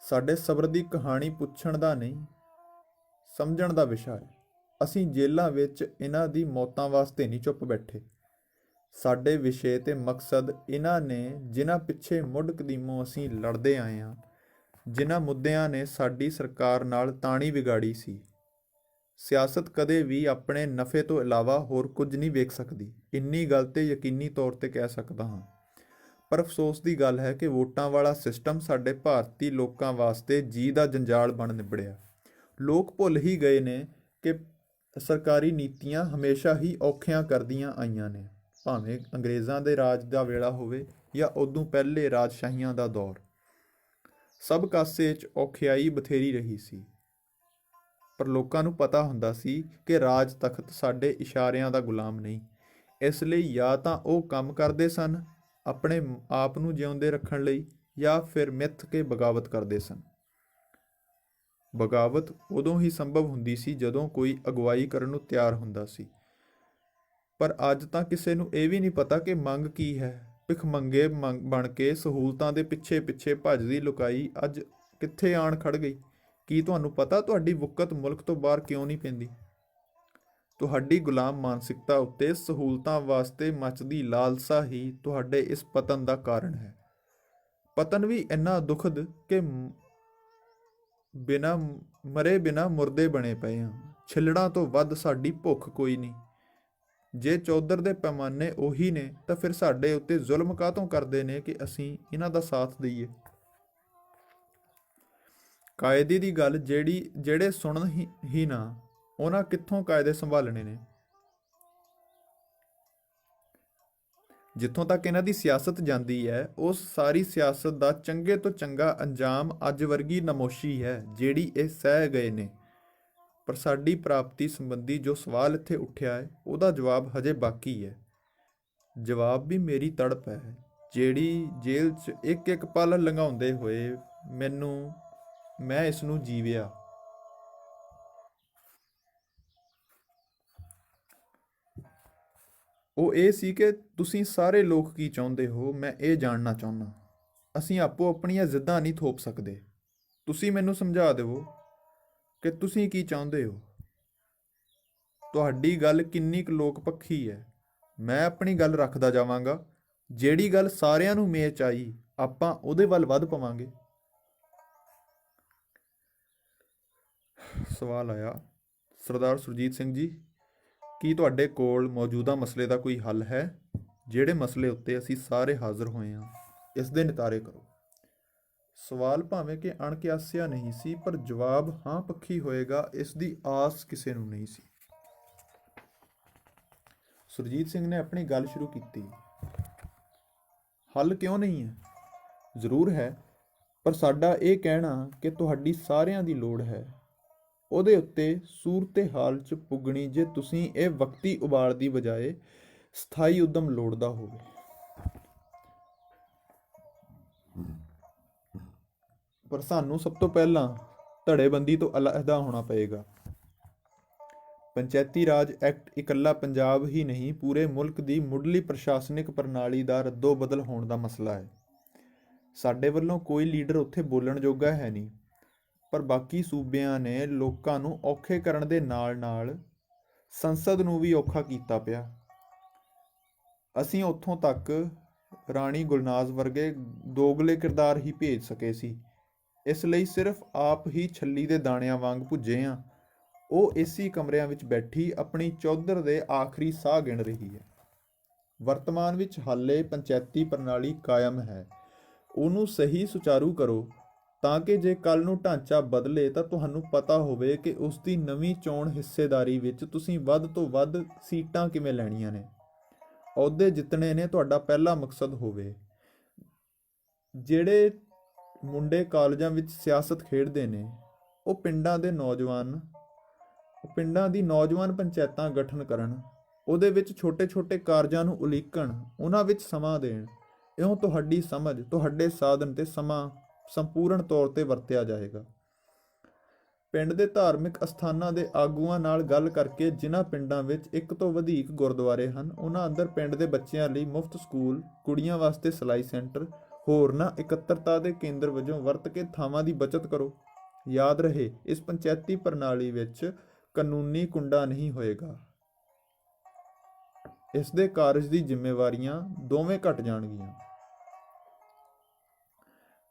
ਸਾਡੇ ਸਬਰ ਦੀ ਕਹਾਣੀ ਪੁੱਛਣ ਦਾ ਨਹੀਂ, ਸਮਝਣ ਦਾ ਵਿਸ਼ਾ ਹੈ। ਅਸੀਂ ਜੇਲ੍ਹਾਂ ਵਿੱਚ ਇਹਨਾਂ ਦੀ ਮੌਤਾਂ ਵਾਸਤੇ ਨਹੀਂ ਚੁੱਪ ਬੈਠੇ। ਸਾਡੇ ਵਿਸ਼ੇ ਤੇ ਮਕਸਦ ਇਹਨਾਂ ਨੇ ਜਿਨ੍ਹਾਂ ਪਿੱਛੇ ਮੁੱਢ ਕਦੀਮੋਂ ਅਸੀਂ ਲੜਦੇ ਆਏ ਹਾਂ, ਜਿਨ੍ਹਾਂ ਮੁੱਦਿਆਂ ਨੇ ਸਾਡੀ ਸਰਕਾਰ ਨਾਲ ਤਾਣੀ ਵਿਗਾੜੀ ਸੀ। ਸਿਆਸਤ ਕਦੇ ਵੀ ਆਪਣੇ ਨਫ਼ੇ ਤੋਂ ਇਲਾਵਾ ਹੋਰ ਕੁਝ ਨਹੀਂ ਵੇਖ ਸਕਦੀ। ਇੰਨੀ ਗੱਲ ਤੇ ਯਕੀਨੀ ਤੌਰ ਤੇ ਕਹਿ ਸਕਦਾ ਹਾਂ। ਪਰ ਅਫਸੋਸ ਦੀ ਗੱਲ ਹੈ ਕਿ ਵੋਟਾਂ ਵਾਲਾ ਸਿਸਟਮ ਸਾਡੇ ਭਾਰਤੀ ਲੋਕਾਂ ਵਾਸਤੇ ਜੀ ਦਾ ਜੰਜਾਲ ਬਣ ਨਿਬੜਿਆ। ਲੋਕ ਭੁੱਲ ਹੀ ਗਏ ਨੇ ਕਿ ਸਰਕਾਰੀ ਨੀਤੀਆਂ ਹਮੇਸ਼ਾ ਹੀ ਔਖੀਆਂ ਕਰਦੀਆਂ ਆਈਆਂ ਨੇ, ਭਾਵੇਂ ਅੰਗਰੇਜ਼ਾਂ ਦੇ ਰਾਜ ਦਾ ਵੇਲਾ ਹੋਵੇ ਜਾਂ ਉਦੋਂ ਪਹਿਲੇ ਰਾਜਸ਼ਾਹੀਆਂ ਦਾ ਦੌਰ। ਸਭ ਕਾਸੇ 'ਚ ਔਖਿਆਈ ਬਥੇਰੀ ਰਹੀ ਸੀ, ਪਰ ਲੋਕਾਂ ਨੂੰ ਪਤਾ ਹੁੰਦਾ ਸੀ ਕਿ ਰਾਜ ਤਖਤ ਸਾਡੇ ਇਸ਼ਾਰਿਆਂ ਦਾ ਗੁਲਾਮ ਨਹੀਂ। ਇਸ ਲਈ ਜਾਂ ਤਾਂ ਉਹ ਕੰਮ ਕਰਦੇ ਸਨ ਆਪਣੇ ਆਪ ਨੂੰ ਜਿਉਂਦੇ ਰੱਖਣ ਲਈ, ਜਾਂ ਫਿਰ ਮਿੱਥ ਕੇ ਬਗਾਵਤ ਕਰਦੇ ਸਨ। ਬਗਾਵਤ ਉਦੋਂ ਹੀ ਸੰਭਵ ਹੁੰਦੀ ਸੀ ਜਦੋਂ ਕੋਈ ਅਗਵਾਈ ਕਰਨ ਨੂੰ ਤਿਆਰ ਹੁੰਦਾ ਸੀ। ਪਰ ਅੱਜ ਤਾਂ ਕਿਸੇ ਨੂੰ ਇਹ ਵੀ ਨਹੀਂ ਪਤਾ ਕਿ ਮੰਗ ਕੀ ਹੈ। ਭਿਖਮੰਗੇ ਬਣ ਕੇ ਸਹੂਲਤਾਂ ਦੇ ਪਿੱਛੇ ਭੱਜਦੀ ਲੁਕਾਈ ਅੱਜ ਕਿੱਥੇ ਆਣ ਖੜ ਗਈ। ਕੀ ਤੁਹਾਨੂੰ ਪਤਾ ਤੁਹਾਡੀ ਵੁਕਤ ਮੁਲਕ ਤੋਂ ਬਾਹਰ ਕਿਉਂ ਨਹੀਂ ਪੈਂਦੀ? ਤੁਹਾਡੀ ਗੁਲਾਮ ਮਾਨਸਿਕਤਾ ਉੱਤੇ ਸਹੂਲਤਾਂ ਵਾਸਤੇ ਮੱਚਦੀ ਲਾਲਸਾ ਹੀ ਤੁਹਾਡੇ ਇਸ ਪਤਨ ਦਾ ਕਾਰਨ ਹੈ। ਪਤਨ ਵੀ ਇੰਨਾ ਦੁਖਦ ਕਿ ਬਿਨਾਂ ਮੁਰਦੇ ਬਣੇ ਪਏ ਹਾਂ। ਛਿੱਲੜਾਂ ਤੋਂ ਵੱਧ ਸਾਡੀ ਭੁੱਖ ਕੋਈ ਨਹੀਂ। ਜੇ ਚੌਧਰ ਦੇ ਪੈਮਾਨੇ ਉਹੀ ਨੇ ਤਾਂ ਫਿਰ ਸਾਡੇ ਉੱਤੇ ਜ਼ੁਲਮ ਕਾਹਤੋਂ ਕਰਦੇ ਨੇ ਕਿ ਅਸੀਂ ਇਹਨਾਂ ਦਾ ਸਾਥ ਦਈਏ? ਕਾਇਦੇ ਦੀ ਗੱਲ ਜਿਹੜੇ ਸੁਣਨ ਹੀ ਨਾ, ਉਹਨਾਂ ਕਿੱਥੋਂ ਕਾਇਦੇ ਸੰਭਾਲਣੇ ਨੇ? ਜਿੱਥੋਂ ਤੱਕ ਇਹਨਾਂ ਦੀ ਸਿਆਸਤ ਜਾਂਦੀ ਹੈ, ਉਸ ਸਾਰੀ ਸਿਆਸਤ ਦਾ ਚੰਗੇ ਤੋਂ ਚੰਗਾ ਅੰਜਾਮ ਅੱਜ ਵਰਗੀ ਨਮੋਸ਼ੀ ਹੈ ਜਿਹੜੀ ਇਹ ਸਹਿ ਗਏ ਨੇ। ਪਰ ਸਾਡੀ ਪ੍ਰਾਪਤੀ ਸੰਬੰਧੀ ਜੋ ਸਵਾਲ ਇੱਥੇ ਉੱਠਿਆ ਹੈ ਉਹਦਾ ਜਵਾਬ ਹਜੇ ਬਾਕੀ ਹੈ। ਜਵਾਬ ਵੀ ਮੇਰੀ ਤੜਪ ਹੈ, ਜਿਹੜੀ ਜੇਲ੍ਹ 'ਚ ਇੱਕ ਇੱਕ ਪਲ ਲੰਘਾਉਂਦੇ ਹੋਏ ਮੈਂ ਇਸ ਨੂੰ ਜੀਵਿਆ। ਉਹ ਇਹ ਸੀ ਕਿ ਤੁਸੀਂ ਸਾਰੇ ਲੋਕ ਕੀ ਚਾਹੁੰਦੇ ਹੋ, ਮੈਂ ਇਹ ਜਾਣਨਾ ਚਾਹੁੰਦਾ। ਅਸੀਂ ਆਪੋ ਆਪਣੀਆਂ ਜ਼ਿੱਦਾਂ ਨਹੀਂ ਥੋਪ ਸਕਦੇ। ਤੁਸੀਂ ਮੈਨੂੰ ਸਮਝਾ ਦਿਓ ਕਿ ਤੁਸੀਂ ਕੀ ਚਾਹੁੰਦੇ ਹੋ। ਤੁਹਾਡੀ ਗੱਲ ਕਿੰਨੀ ਕੁ ਲੋਕ ਪੱਖੀ ਹੈ। ਮੈਂ ਆਪਣੀ ਗੱਲ ਰੱਖਦਾ ਜਾਵਾਂਗਾ। ਜਿਹੜੀ ਗੱਲ ਸਾਰਿਆਂ ਨੂੰ ਮੇਚ ਆਈ, ਆਪਾਂ ਉਹਦੇ ਵੱਲ ਵੱਧ ਪਵਾਂਗੇ। ਸਵਾਲ ਆਇਆ, ਸਰਦਾਰ ਸੁਰਜੀਤ ਸਿੰਘ ਜੀ, ਕੀ ਤੁਹਾਡੇ ਕੋਲ ਮੌਜੂਦਾ ਮਸਲੇ ਦਾ ਕੋਈ ਹੱਲ ਹੈ? ਜਿਹੜੇ ਮਸਲੇ ਉੱਤੇ ਅਸੀਂ ਸਾਰੇ ਹਾਜ਼ਰ ਹੋਏ ਹਾਂ, ਇਸ ਦੇ ਨਿਤਾਰੇ ਕਰੋ। ਸਵਾਲ ਭਾਵੇਂ ਕਿ ਅਣਕਿਆਸਿਆ ਨਹੀਂ ਸੀ, ਪਰ ਜਵਾਬ ਹਾਂ ਪੱਖੀ ਹੋਏਗਾ, ਇਸ ਦੀ ਆਸ ਕਿਸੇ ਨੂੰ ਨਹੀਂ ਸੀ। ਸੁਰਜੀਤ ਸਿੰਘ ਨੇ ਆਪਣੀ ਗੱਲ ਸ਼ੁਰੂ ਕੀਤੀ। ਹੱਲ ਕਿਉਂ ਨਹੀਂ ਹੈ? ਜ਼ਰੂਰ ਹੈ, ਪਰ ਸਾਡਾ ਇਹ ਕਹਿਣਾ ਕਿ ਤੁਹਾਡੀ ਸਾਰਿਆਂ ਦੀ ਲੋੜ ਹੈ, ਉਹਦੇ ਉੱਤੇ ਸੂਰਤ-ਏ-ਹਾਲ 'ਚ ਪੁੱਗਣੀ ਜੇ ਤੁਸੀਂ ਇਹ ਵਕਤੀ ਉਬਾਲ ਦੀ ਬਜਾਏ ਸਥਾਈ ਉਦਮ ਲੋੜਦਾ ਹੋਵੇ। ਪਰ ਸਾਨੂੰ ਸਭ ਤੋਂ ਪਹਿਲਾਂ ਧੜੇਬੰਦੀ ਤੋਂ ਅਲੱਹਦਾ ਹੋਣਾ ਪਏਗਾ। ਪੰਚਾਇਤੀ ਰਾਜ ਐਕਟ ਇਕੱਲਾ ਪੰਜਾਬ ਹੀ ਨਹੀਂ, ਪੂਰੇ ਮੁਲਕ ਦੀ ਮੁੱਢਲੀ ਪ੍ਰਸ਼ਾਸਨਿਕ ਪ੍ਰਣਾਲੀ ਦਾ ਰੱਦੋ-ਬਦਲ ਹੋਣ ਦਾ ਮਸਲਾ ਹੈ। ਸਾਡੇ ਵੱਲੋਂ ਕੋਈ ਲੀਡਰ ਉੱਥੇ ਬੋਲਣ ਜੋਗਾ ਹੈ ਨਹੀਂ, ਪਰ ਬਾਕੀ ਸੂਬਿਆਂ ਨੇ ਲੋਕਾਂ ਨੂੰ ਔਖੇ ਕਰਨ ਦੇ ਨਾਲ-ਨਾਲ ਸੰਸਦ ਨੂੰ ਵੀ ਔਖਾ ਕੀਤਾ ਪਿਆ। ਅਸੀਂ ਉੱਥੋਂ ਤੱਕ ਰਾਣੀ ਗੁਲਨਾਜ਼ ਵਰਗੇ ਦੋਗਲੇ ਕਿਰਦਾਰ ਹੀ ਭੇਜ ਸਕੇ ਸੀ। ਇਸ ਲਈ ਸਿਰਫ ਆਪ ਹੀ ਛੱਲੀ ਦੇ ਦਾਣਿਆਂ ਵਾਂਗ ਭੁੱਜੇ ਹਾਂ। ਉਹ ਏਸੀ ਕਮਰਿਆਂ ਵਿੱਚ ਬੈਠੀ ਆਪਣੀ ਚੌਧਰ ਦੇ ਆਖਰੀ ਸਾਹ ਗਿਣ ਰਹੀ ਹੈ। ਵਰਤਮਾਨ ਵਿੱਚ ਹਾਲੇ ਪੰਚਾਇਤੀ ਪ੍ਰਣਾਲੀ ਕਾਇਮ ਹੈ। ਉਹਨੂੰ ਸਹੀ ਸੁਚਾਰੂ ਕਰੋ, ਤਾਂ ਕਿ ਜੇ ਕੱਲ੍ਹ ਨੂੰ ਢਾਂਚਾ ਬਦਲੇ ਤਾਂ ਤੁਹਾਨੂੰ ਪਤਾ ਹੋਵੇ ਕਿ ਉਸ ਦੀ ਨਵੀਂ ਚੋਣ ਹਿੱਸੇਦਾਰੀ ਵਿੱਚ ਤੁਸੀਂ ਵੱਧ ਤੋਂ ਵੱਧ ਸੀਟਾਂ ਕਿਵੇਂ ਲੈਣੀਆਂ ਨੇ। ਅਹੁਦੇ ਜਿੱਤਣੇ ਨੇ ਤੁਹਾਡਾ ਪਹਿਲਾ ਮਕਸਦ ਹੋਵੇ। ਜਿਹੜੇ ਮੁੰਡੇ ਕਾਲਜਾਂ ਵਿੱਚ ਸਿਆਸਤ ਖੇਡਦੇ ਨੇ, ਉਹ ਪਿੰਡਾਂ ਦੀ ਨੌਜਵਾਨ ਪੰਚਾਇਤਾਂ ਗਠਨ ਕਰਨ, ਉਹਦੇ ਵਿੱਚ ਛੋਟੇ-ਛੋਟੇ ਕਾਰਜਾਂ ਨੂੰ ਉਲੀਕਣ, ਉਹਨਾਂ ਵਿੱਚ ਸਮਾਂ ਦੇਣ। ਇਉਂ ਤੁਹਾਡੀ ਸਮਝ, ਤੁਹਾਡੇ ਸਾਧਨ ਤੇ ਸਮਾਂ ਸੰਪੂਰਨ ਤੌਰ ਤੇ ਵਰਤਿਆ ਜਾਏਗਾ। ਪਿੰਡ ਦੇ ਧਾਰਮਿਕ ਅਸਥਾਨਾਂ ਦੇ ਆਗੂਆਂ ਨਾਲ ਗੱਲ ਕਰਕੇ, ਜਿਨ੍ਹਾਂ ਪਿੰਡਾਂ ਵਿੱਚ ਇੱਕ ਤੋਂ ਵਧੇਰੇ ਗੁਰਦੁਆਰੇ ਹਨ, ਉਹਨਾਂ ਅੰਦਰ ਪਿੰਡ ਦੇ ਬੱਚਿਆਂ ਲਈ ਮੁਫਤ ਸਕੂਲ, ਕੁੜੀਆਂ ਵਾਸਤੇ ਸਿਲਾਈ ਸੈਂਟਰ, ਹੋਰਨਾਂ ਇਕੱਤਰਤਾ ਦੇ ਕੇਂਦਰ ਵਜੋਂ ਵਰਤ ਕੇ ਥਾਵਾਂ ਦੀ ਬਚਤ ਕਰੋ। ਯਾਦ ਰਹੇ, ਇਸ ਪੰਚਾਇਤੀ ਪ੍ਰਣਾਲੀ ਵਿੱਚ ਕਾਨੂੰਨੀ ਕੁੰਡਾ ਨਹੀਂ ਹੋਏਗਾ। ਇਸ ਦੇ ਕਾਰਜ ਦੀ ਜ਼ਿੰਮੇਵਾਰੀਆਂ ਦੋਵੇਂ ਘਟ ਜਾਣਗੀਆਂ,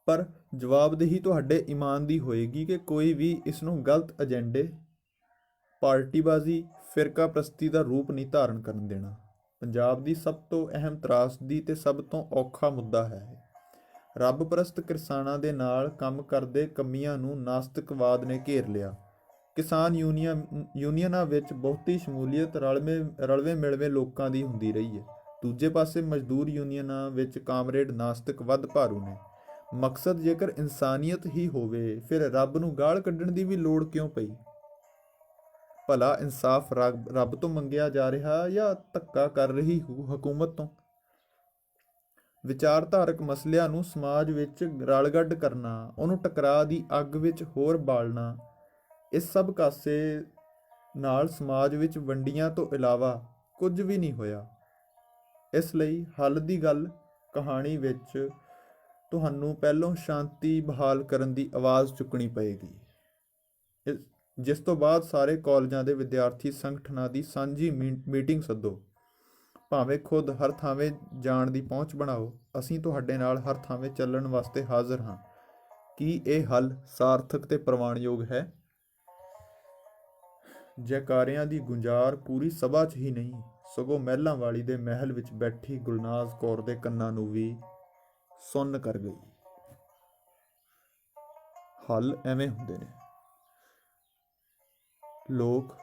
ਪਰ ਜਵਾਬਦੇਹੀ ਤੁਹਾਡੇ ਈਮਾਨ ਦੀ ਹੋਏਗੀ ਕਿ ਕੋਈ ਵੀ ਇਸ ਨੂੰ ਗਲਤ ਏਜੰਡੇ, ਪਾਰਟੀਬਾਜ਼ੀ, ਫਿਰਕਾਪ੍ਰਸਤੀ ਦਾ ਰੂਪ ਨਹੀਂ ਧਾਰਨ ਕਰਨ ਦੇਣਾ। ਪੰਜਾਬ ਦੀ ਸਭ ਤੋਂ ਅਹਿਮ ਤਰਾਸਦੀ ਤੇ ਸਭ ਤੋਂ ਔਖਾ ਮੁੱਦਾ ਹੈ। ਰੱਬ ਪ੍ਰਸਤ ਕਿਸਾਨਾਂ ਦੇ ਨਾਲ ਕੰਮ ਕਰਦੇ ਕਮੀਆਂ ਨੂੰ ਨਾਸਤਿਕਵਾਦ ਨੇ ਘੇਰ ਲਿਆ। ਕਿਸਾਨ ਯੂਨੀਅਨਾਂ ਵਿੱਚ ਬਹੁਤੀ ਸ਼ਮੂਲੀਅਤ ਰਲਵੇਂ ਮਿਲਵੇਂ ਲੋਕਾਂ ਦੀ ਹੁੰਦੀ ਰਹੀ ਹੈ। ਦੂਜੇ ਪਾਸੇ ਮਜ਼ਦੂਰ ਯੂਨੀਅਨਾਂ ਵਿੱਚ ਕਾਮਰੇਡ ਨਾਸਤਿਕ ਵੱਧ ਭਾਰੂ ਨੇ। ਮਕਸਦ ਜੇਕਰ ਇਨਸਾਨੀਅਤ ਹੀ ਹੋਵੇ, ਫਿਰ ਰੱਬ ਨੂੰ ਗਾਲ ਕੱਢਣ ਦੀ ਵੀ ਲੋੜ ਕਿਉਂ ਪਈ? ਭਲਾ ਇਨਸਾਫ ਰੱਬ ਤੋਂ ਮੰਗਿਆ ਜਾ ਰਿਹਾ ਜਾਂ ਧੱਕਾ ਕਰ ਰਹੀ ਹਕੂਮਤ ਤੋਂ? ਵਿਚਾਰਧਾਰਕ ਮਸਲਿਆਂ ਨੂੰ ਸਮਾਜ ਵਿੱਚ ਰਲਗੱਡ ਕਰਨਾ, ਉਹਨੂੰ ਟਕਰਾਅ ਦੀ ਅੱਗ ਵਿੱਚ ਹੋਰ ਬਾਲਣਾ, ਇਸ ਸਭ ਕਾਸੇ ਨਾਲ ਸਮਾਜ ਵਿੱਚ ਵੰਡੀਆਂ ਤੋਂ ਇਲਾਵਾ ਕੁਝ ਵੀ ਨਹੀਂ ਹੋਇਆ। ਇਸ ਲਈ ਹੱਲ ਦੀ ਗੱਲ ਕਹਾਣੀ ਵਿੱਚ ਤੁਹਾਨੂੰ ਪਹਿਲੋਂ ਸ਼ਾਂਤੀ ਬਹਾਲ ਕਰਨ ਦੀ ਆਵਾਜ਼ ਚੁੱਕਣੀ ਪਏਗੀ, ਜਿਸ ਤੋਂ ਬਾਅਦ ਸਾਰੇ ਕਾਲਜਾਂ ਦੇ ਵਿਦਿਆਰਥੀ ਸੰਗਠਨਾਂ ਦੀ ਸਾਂਝੀ ਮੀਟਿੰਗ ਸੱਦੋ। ਭਾਵੇਂ ਖੁਦ ਹਰ ਥਾਵੇਂ ਜਾਣ ਦੀ ਪਹੁੰਚ ਬਣਾਓ। ਅਸੀਂ ਤੁਹਾਡੇ ਨਾਲ ਹਰ ਥਾਵੇਂ ਚੱਲਣ ਵਾਸਤੇ ਹਾਜ਼ਰ ਹਾਂ। ਕੀ ਇਹ ਹੱਲ ਸਾਰਥਕ ਤੇ ਪ੍ਰਵਾਨਯੋਗ ਹੈ? ਜੈਕਾਰਿਆਂ ਦੀ ਗੁੰਜਾਰ ਪੂਰੀ ਸਭਾ 'ਚ ਹੀ ਨਹੀਂ, ਸਗੋਂ ਮਹਿਲਾਂ ਵਾਲੀ ਦੇ ਮਹਿਲ ਵਿੱਚ ਬੈਠੀ ਗੁਲਨਾਜ਼ ਕੌਰ ਦੇ ਕੰਨਾਂ ਨੂੰ ਵੀ ਸੁੰਨ ਕਰ ਗਈ। ਹੱਲ ਐਵੇਂ ਹੁੰਦੇ ਨੇ। ਲੋਕ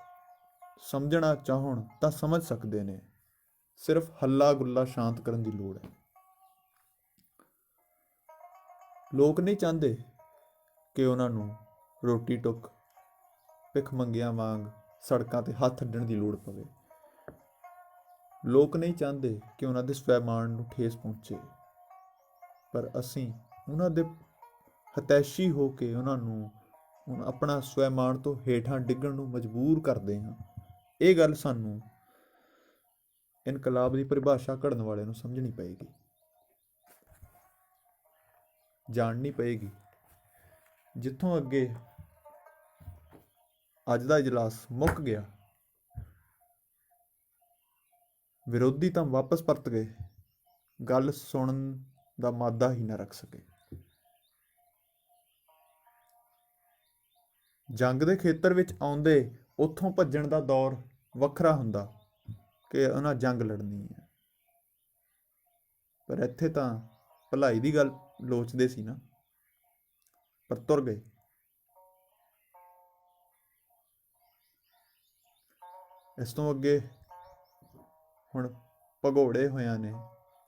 ਸਮਝਣਾ ਚਾਹਣ ਤਾਂ ਸਮਝ ਸਕਦੇ ਨੇ, ਸਿਰਫ ਹੱਲਾ ਗੁੱਲਾ ਸ਼ਾਂਤ ਕਰਨ ਦੀ ਲੋੜ ਹੈ। ਲੋਕ ਨਹੀਂ ਚਾਹੁੰਦੇ ਕਿ ਉਹਨਾਂ ਨੂੰ ਰੋਟੀ ਟੁੱਕ ਭਿੱਖ ਮੰਗਿਆਂ ਵਾਂਗ ਸੜਕਾਂ ਤੇ ਹੱਥ ਅੱਡਣ ਦੀ ਲੋੜ ਪਵੇ। ਲੋਕ ਨਹੀਂ ਚਾਹੁੰਦੇ ਕਿ ਉਹਨਾਂ ਦੇ ਸਵੈਮਾਣ ਨੂੰ ਠੇਸ ਪਹੁੰਚੇ, ਪਰ ਅਸੀਂ ਉਹਨਾਂ ਦੇ ਹਤੈਸ਼ੀ ਹੋ ਕੇ ਉਹਨਾਂ ਨੂੰ ਹੁਣ ਆਪਣਾ ਸਵੈਮਾਣ ਤੋਂ ਹੇਠਾਂ ਡਿੱਗਣ ਨੂੰ ਮਜਬੂਰ ਕਰਦੇ ਹਾਂ। ਇਹ ਗੱਲ ਸਾਨੂੰ ਇਨਕਲਾਬ ਦੀ ਪਰਿਭਾਸ਼ਾ ਘੜਨ ਵਾਲਿਆਂ ਨੂੰ ਸਮਝਣੀ ਪਏਗੀ, ਜਾਣਨੀ ਪਏਗੀ। ਜਿੱਥੋਂ ਅੱਗੇ ਅੱਜ ਦਾ ਇਜਲਾਸ ਮੁੱਕ ਗਿਆ, ਵਿਰੋਧੀ ਤਾਂ ਵਾਪਸ ਪਰਤ ਗਏ, ਗੱਲ ਸੁਣਨ ਦਾ ਮਾਦਾ ਹੀ ਨਾ ਰੱਖ ਸਕੇ। ਜੰਗ ਦੇ ਖੇਤਰ ਵਿੱਚ ਆਉਂਦੇ ਉੱਥੋਂ ਭੱਜਣ ਦਾ ਦੌਰ ਵੱਖਰਾ ਹੁੰਦਾ ਕਿ ਉਹਨਾਂ ਜੰਗ ਲੜਨੀ ਹੈ, ਪਰ ਇੱਥੇ ਤਾਂ ਭਲਾਈ ਦੀ ਗੱਲ ਲੋਚਦੇ ਸੀ ਨਾ, ਪਰ ਤੁਰ ਗਏ। ਇਸ ਤੋਂ ਅੱਗੇ ਹੁਣ ਭਗੌੜੇ ਹੋਇਆਂ ਨੇ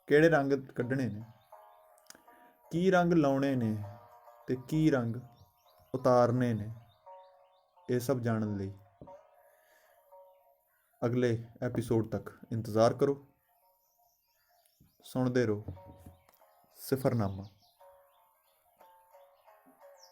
ਕਿਹੜੇ ਰੰਗ ਕੱਢਣੇ ਨੇ, ਕੀ ਰੰਗ ਲਾਉਣੇ ਨੇ ਤੇ ਕੀ ਰੰਗ ਉਤਾਰਨੇ ਨੇ, ਇਹ ਸਭ ਜਾਣਨ ਲਈ ਅਗਲੇ ਐਪੀਸੋਡ ਤੱਕ ਇੰਤਜ਼ਾਰ ਕਰੋ। ਸੁਣਦੇ ਰਹੋ ਸਿਫਰਨਾਮਾ।